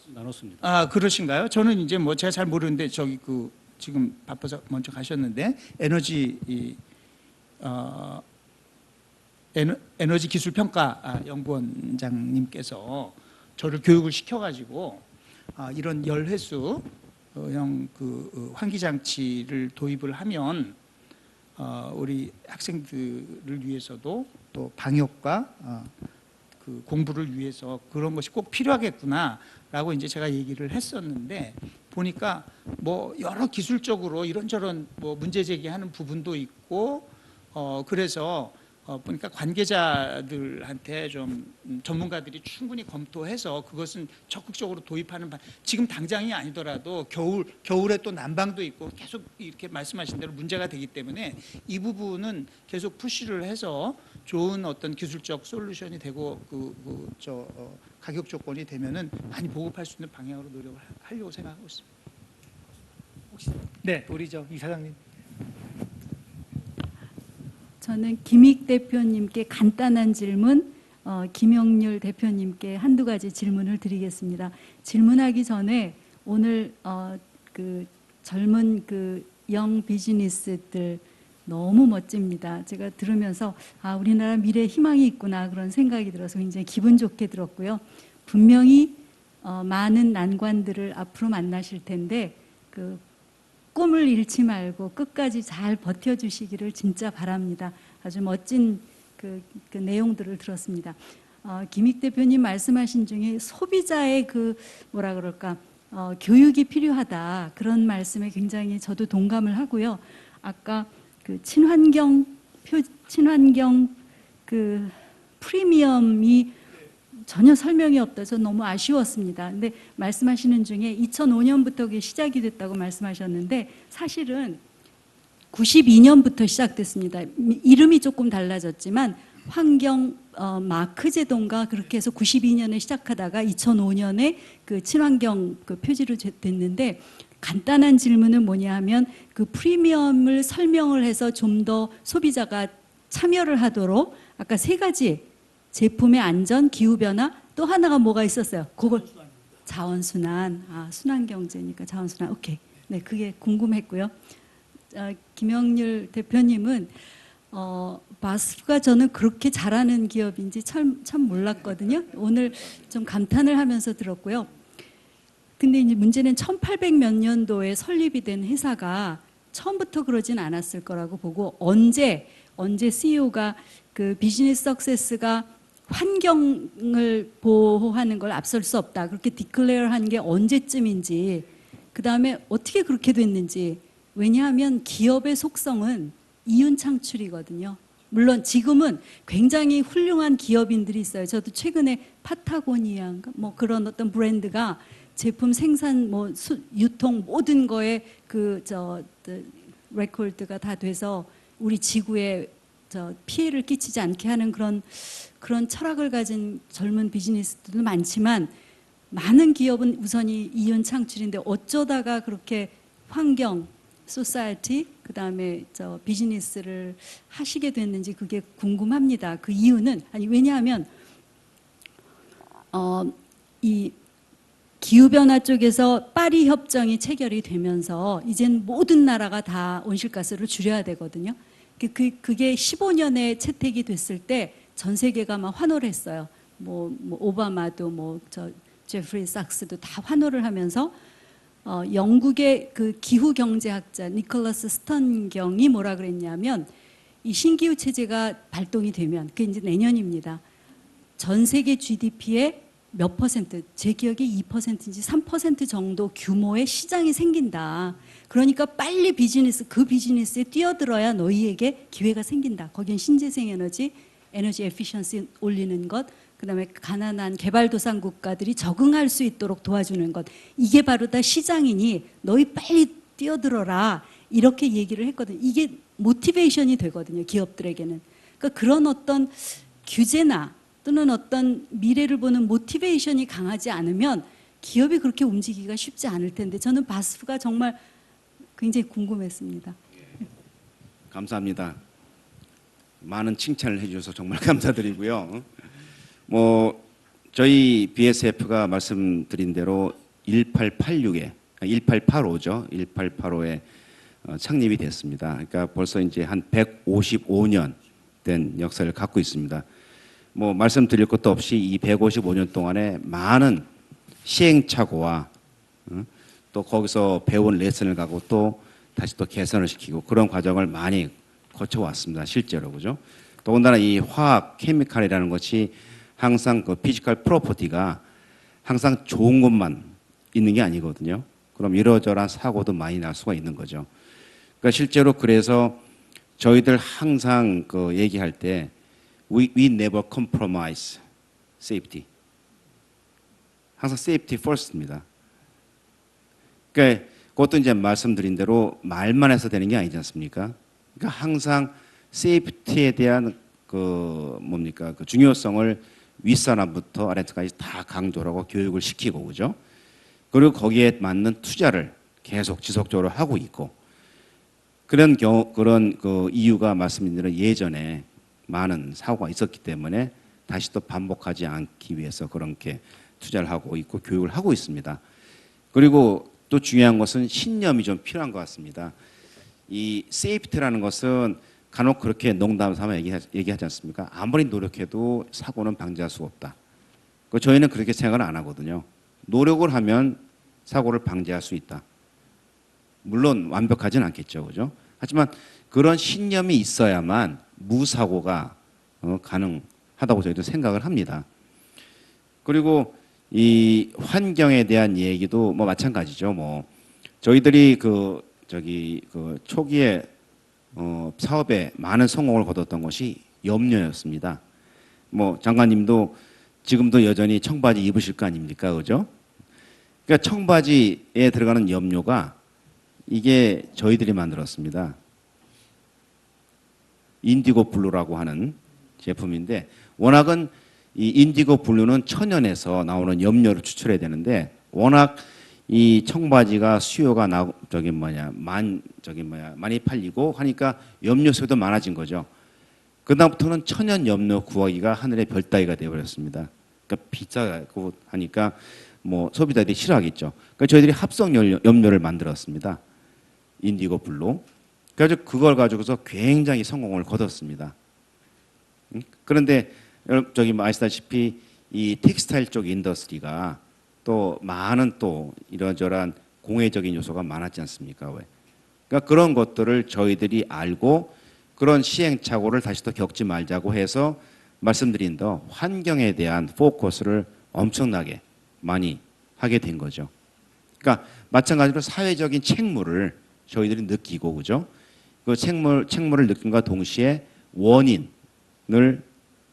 나눴습니다. 그러신가요? 저는 이제 뭐 제가 잘 모르는데 지금 바빠서 먼저 가셨는데 에너지 기술 평가 연구원장님께서 저를 교육을 시켜가지고 이런 열회수형 환기 장치를 도입을 하면 우리 학생들을 위해서도 또 방역과 그 공부를 위해서 그런 것이 꼭 필요하겠구나라고 이제 제가 얘기를 했었는데 보니까 뭐 여러 기술적으로 이런저런 뭐 문제 제기하는 부분도 있고 그래서 보니까 관계자들한테 좀 전문가들이 충분히 검토해서 그것은 적극적으로 도입하는 지금 당장이 아니더라도 겨울에 또 난방도 있고 계속 이렇게 말씀하신 대로 문제가 되기 때문에 이 부분은 계속 푸시를 해서 좋은 어떤 기술적 솔루션이 되고 가격 조건이 되면은 많이 보급할 수 있는 방향으로 노력을 하려고 생각하고 있습니다. 네, 우리 이 사장님. 저는 김익 대표님께 간단한 질문 김영률 대표님께 한두 가지 질문을 드리겠습니다. 질문하기 전에 오늘 그 젊은 그 영 비즈니스들 너무 멋집니다. 제가 들으면서 아, 우리나라 미래에 희망이 있구나 그런 생각이 들어서 굉장히 기분 좋게 들었고요. 분명히 많은 난관들을 앞으로 만나실 텐데 그 꿈을 잃지 말고 끝까지 잘 버텨주시기를 진짜 바랍니다. 아주 멋진 그 내용들을 들었습니다. 김익 대표님 말씀하신 중에 소비자의 그 뭐라 그럴까 교육이 필요하다 그런 말씀에 굉장히 저도 동감을 하고요. 아까 그 친환경 그 프리미엄이 전혀 설명이 없어서 너무 아쉬웠습니다. 근데 말씀하시는 중에 2005년부터 그게 시작이 됐다고 말씀하셨는데 사실은 92년부터 시작됐습니다. 이름이 조금 달라졌지만 환경 마크 제도인가 그렇게 해서 92년에 시작하다가 2005년에 그 친환경 그 표지로 됐는데 간단한 질문은 뭐냐 하면 그 프리미엄을 설명을 해서 좀 더 소비자가 참여를 하도록 아까 세 가지 제품의 안전, 기후변화 또 하나가 뭐가 있었어요? 그걸 자원순환. 아, 순환경제니까 자원순환. 오케이. 네, 그게 궁금했고요. 김영률 대표님은 바스프가 저는 그렇게 잘하는 기업인지 참 몰랐거든요. 오늘 좀 감탄을 하면서 들었고요. 근데 이제 문제는 1800몇 년도에 설립이 된 회사가 처음부터 그러진 않았을 거라고 보고 언제 CEO가 그 비즈니스 석세스가 환경을 보호하는 걸 앞설 수 없다. 그렇게 디클레어 한 게 언제쯤인지 그 다음에 어떻게 그렇게 됐는지 왜냐하면 기업의 속성은 이윤 창출이거든요. 물론 지금은 굉장히 훌륭한 기업인들이 있어요. 저도 최근에 파타고니아인가 뭐 그런 어떤 브랜드가 제품 생산 뭐 유통 모든 거에 레코드가 다 돼서 우리 지구에 피해를 끼치지 않게 하는 그런 철학을 가진 젊은 비즈니스들도 많지만 많은 기업은 우선이 이윤 창출인데 어쩌다가 그렇게 환경 소사이티 그다음에 비즈니스를 하시게 됐는지 그게 궁금합니다. 그 이유는 왜냐하면 이 기후변화 쪽에서 파리 협정이 체결이 되면서 이젠 모든 나라가 다 온실가스를 줄여야 되거든요. 그게 15년에 채택이 됐을 때 전 세계가 막 환호를 했어요. 뭐 오바마도 제프리 sak스도 다 환호를 하면서 영국의 그 기후 경제학자 니콜라스 스턴경이 뭐라 그랬냐면 이 신기후 체제가 발동이 되면 그게 이제 내년입니다. 전 세계 GDP의 몇 퍼센트, 제 기억에 2%인지 3% 정도 규모의 시장이 생긴다. 그러니까 빨리 그 비즈니스에 뛰어들어야 너희에게 기회가 생긴다. 거긴 신재생 에너지 에피션시 올리는 것, 그다음에 가난한 개발도상 국가들이 적응할 수 있도록 도와주는 것. 이게 바로 다 시장이니 너희 빨리 뛰어들어라. 이렇게 얘기를 했거든요. 이게 모티베이션이 되거든요. 기업들에게는. 그러니까 그런 어떤 규제나 또는 어떤 미래를 보는 모티베이션이 강하지 않으면 기업이 그렇게 움직이기가 쉽지 않을 텐데 저는 바스프가 정말 굉장히 궁금했습니다. 감사합니다. 많은 칭찬을 해주셔서 정말 감사드리고요. 저희 BSF가 말씀드린 대로 1885죠. 1885에 창립이 됐습니다. 그러니까 벌써 이제 한 155년 된 역사를 갖고 있습니다. 말씀드릴 것도 없이 이 155년 동안에 많은 시행착오와 또 거기서 배운 레슨을 가고 또 다시 또 개선을 시키고 그런 과정을 많이 거쳐왔습니다. 실제로 그죠? 더군다나 이 화학 케미칼이라는 것이 항상 그 피지컬 프로퍼티가 항상 좋은 것만 있는 게 아니거든요. 그럼 이러저러한 사고도 많이 날 수가 있는 거죠. 그러니까 실제로 그래서 저희들 항상 그 얘기할 때 we never compromise safety. 항상 safety first입니다. 그러니까 그것도 이제 말씀드린 대로 말만 해서 되는 게 아니지 않습니까? 그러니까 항상 세이프티에 대한 그 중요성을 윗사람부터 아래까지 다 강조를 하고 교육을 시키고 그죠? 그리고 거기에 맞는 투자를 계속 지속적으로 하고 있고 그런 그 이유가 말씀드린 대로 예전에 많은 사고가 있었기 때문에 다시 또 반복하지 않기 위해서 그렇게 투자를 하고 있고 교육을 하고 있습니다. 그리고 또 중요한 것은 신념이 좀 필요한 것 같습니다. 이 세이프티라는 것은 간혹 그렇게 농담 삼아 얘기하지 않습니까? 아무리 노력해도 사고는 방지할 수가 없다. 저희는 그렇게 생각을 안 하거든요. 노력을 하면 사고를 방지할 수 있다. 물론 완벽하진 않겠죠, 그죠? 하지만 그런 신념이 있어야만 무사고가 가능하다고 저희도 생각을 합니다. 그리고 이 환경에 대한 얘기도 뭐 마찬가지죠. 뭐 저희들이 그 초기에 사업에 많은 성공을 거뒀던 것이 염료였습니다. 뭐 장관님도 지금도 여전히 청바지 입으실 거 아닙니까, 그죠? 그러니까 청바지에 들어가는 염료가 이게 저희들이 만들었습니다. 인디고 블루라고 하는 제품인데 워낙은 이 인디고 블루는 천연에서 나오는 염료를 추출해야 되는데 워낙 이 청바지가 수요가 많이 팔리고 하니까 염료 수요도 많아진 거죠. 그다음부터는 천연 염료 구하기가 하늘의 별 따기가 되어버렸습니다. 그러니까 비싸고 하니까 뭐 소비자들이 싫어하겠죠. 그러니까 저희들이 합성 염료를 만들었습니다. 인디고 블루. 그래서 그걸 가지고서 굉장히 성공을 거뒀습니다. 그런데 여러분 아시다시피 이 텍스타일 쪽 인더스트리가 또 많은 또 이런저런 공해적인 요소가 많았지 않습니까? 왜? 그러니까 그런 것들을 저희들이 알고 그런 시행착오를 다시 또 겪지 말자고 해서 말씀드린 더 환경에 대한 포커스를 엄청나게 많이 하게 된 거죠. 그러니까 마찬가지로 사회적인 책무를 저희들이 느끼고 그죠? 그 책무를 느낀과 동시에 원인을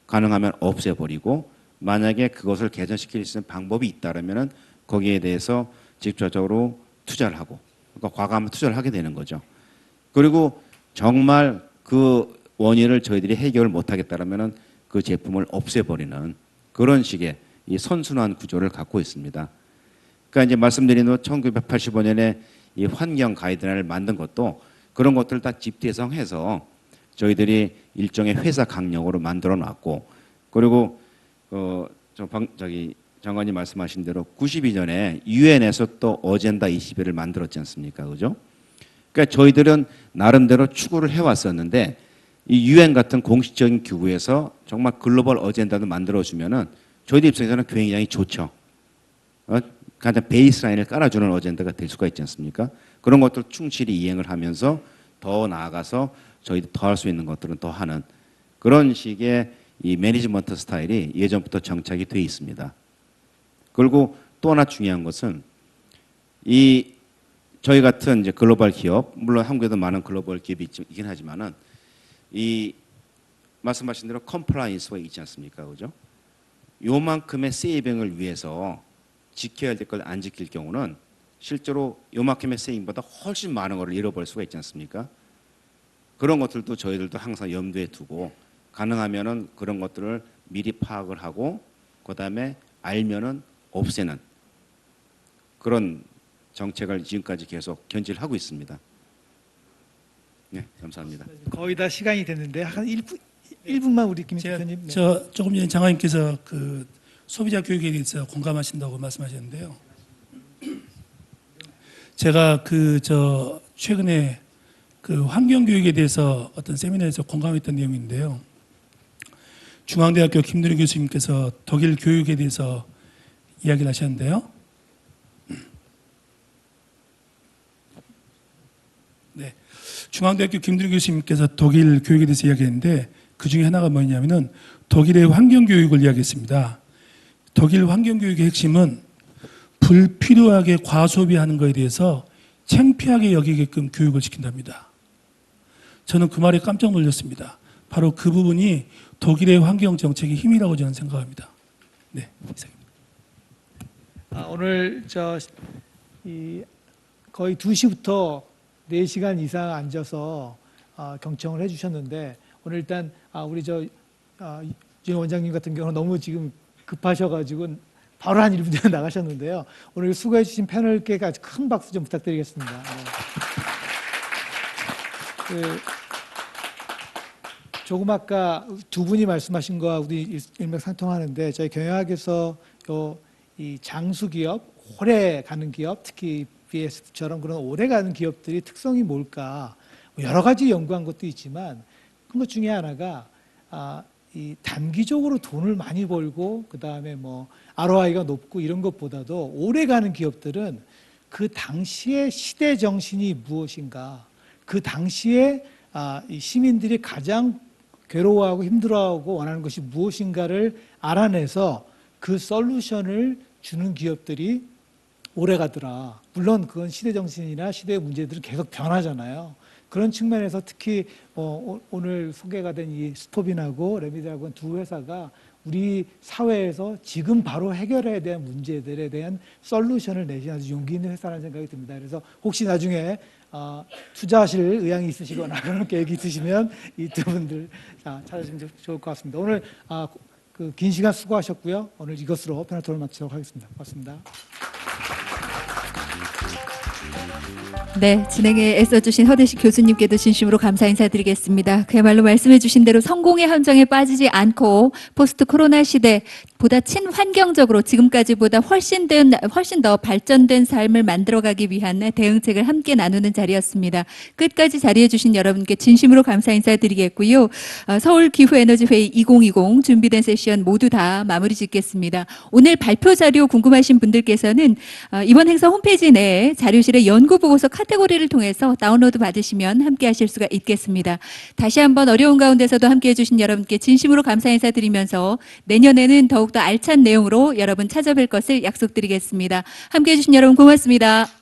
가능하면 없애버리고 만약에 그것을 개선시킬 수 있는 방법이 있다면은 거기에 대해서 직접적으로 투자를 하고 그러니까 과감한 투자를 하게 되는 거죠. 그리고 정말 그 원인을 저희들이 해결을 못하겠다면은 그 제품을 없애버리는 그런 식의 이 선순환 구조를 갖고 있습니다. 그러니까 이제 말씀드린 1985년에 이 환경 가이드라인을 만든 것도 그런 것들을 다 집대성해서 저희들이 일종의 회사 강령으로 만들어 놨고 그리고 장관님 말씀하신 대로 92년에 유엔에서 또 어젠다 21을 만들었지 않습니까? 그죠? 그러니까 저희들은 나름대로 추구를 해왔었는데 이 유엔 같은 공식적인 기구에서 정말 글로벌 어젠다도 만들어주면은 저희들 입장에서는 굉장히 좋죠. 가장 베이스라인을 깔아주는 어젠다가 될 수가 있지 않습니까? 그런 것들 충실히 이행을 하면서 더 나아가서 저희도 더 할 수 있는 것들은 더 하는 그런 식의 이 매니지먼트 스타일이 예전부터 정착이 돼 있습니다. 그리고 또 하나 중요한 것은 이 저희 같은 이제 글로벌 기업, 물론 한국에도 많은 글로벌 기업이 있긴 하지만은 이 말씀하신 대로 컴플라이언스가 있지 않습니까, 그죠? 요만큼의 세이빙을 위해서 지켜야 될 걸 안 지킬 경우는 실제로 요만큼의 세이빙보다 훨씬 많은 걸 잃어버릴 수가 있지 않습니까? 그런 것들도 저희들도 항상 염두에 두고 가능하면은 그런 것들을 미리 파악을 하고 그다음에 알면은 없애는 그런 정책을 지금까지 계속 견지를 하고 있습니다. 네, 감사합니다. 거의 다 시간이 됐는데 한 1분만 우리 김 대표님. 저 조금 전에 장관님께서 그 소비자 교육에 대해서 공감하신다고 말씀하셨는데요. 제가 최근에 그 환경 교육에 대해서 어떤 세미나에서 공감했던 내용인데요. 중앙대학교 김두리 교수님께서 독일 교육에 대해서 이야기를 하셨는데요. 네, 중앙대학교 김두리 교수님께서 독일 교육에 대해서 이야기했는데 그 중에 하나가 뭐냐면은 독일의 환경 교육을 이야기했습니다. 독일 환경 교육의 핵심은 불필요하게 과소비하는 것에 대해서 창피하게 여기게끔 교육을 시킨답니다. 저는 그 말에 깜짝 놀랐습니다. 바로 그 부분이 독일의 환경 정책의 힘이라고 저는 생각합니다. 네, 이상입니다. 오늘 거의 2시부터 4시간 이상 앉아서 경청을 해주셨는데 오늘 일단 우리 윤 원장님 같은 경우는 너무 지금 급하셔가지고 바로 한 1분 전에 나가셨는데요. 오늘 수고해주신 패널께 아주 큰 박수 좀 부탁드리겠습니다. 네. 조금 아까 두 분이 말씀하신 거와 우리 일맥상통하는데 저희 경영학에서 이 장수 기업, 오래 가는 기업, 특히 BS처럼 그런 오래 가는 기업들이 특성이 뭘까? 여러 가지 연구한 것도 있지만 그 것 중에 하나가 이 단기적으로 돈을 많이 벌고 그 다음에 뭐 ROI가 높고 이런 것보다도 오래 가는 기업들은 그 당시의 시대 정신이 무엇인가, 그 당시에 이 시민들이 가장 괴로워하고 힘들어하고 원하는 것이 무엇인가를 알아내서 그 솔루션을 주는 기업들이 오래 가더라. 물론 그건 시대 정신이나 시대의 문제들은 계속 변하잖아요. 그런 측면에서 특히 오늘 소개가 된 이 스토빈하고 레미드하고 두 회사가 우리 사회에서 지금 바로 해결해야 되는 문제들에 대한 솔루션을 내신 아주 용기 있는 회사라는 생각이 듭니다. 그래서 혹시 나중에 투자하실 의향이 있으시거나 그런 계획이 있으시면 이 두 분들 찾아주시면 좋을 것 같습니다. 오늘 그 긴 시간 수고하셨고요. 오늘 이것으로 패널 토론을 마치도록 하겠습니다. 고맙습니다. 네, 진행에 애써주신 허대식 교수님께도 진심으로 감사 인사드리겠습니다. 그야말로 말씀해주신 대로 성공의 함정에 빠지지 않고 포스트 코로나 시대 보다 친환경적으로 지금까지보다 훨씬 더 발전된 삶을 만들어가기 위한 대응책을 함께 나누는 자리였습니다. 끝까지 자리해주신 여러분께 진심으로 감사 인사드리겠고요. 서울기후에너지회의 2020 준비된 세션 모두 다 마무리 짓겠습니다. 오늘 발표 자료 궁금하신 분들께서는 이번 행사 홈페이지 내에 자료실의 연구보고서 카테고리를 통해서 다운로드 받으시면 함께 하실 수가 있겠습니다. 다시 한번 어려운 가운데서도 함께 해주신 여러분께 진심으로 감사 인사드리면서 내년에는 더욱더 알찬 내용으로 여러분 찾아뵐 것을 약속드리겠습니다. 함께 해주신 여러분 고맙습니다.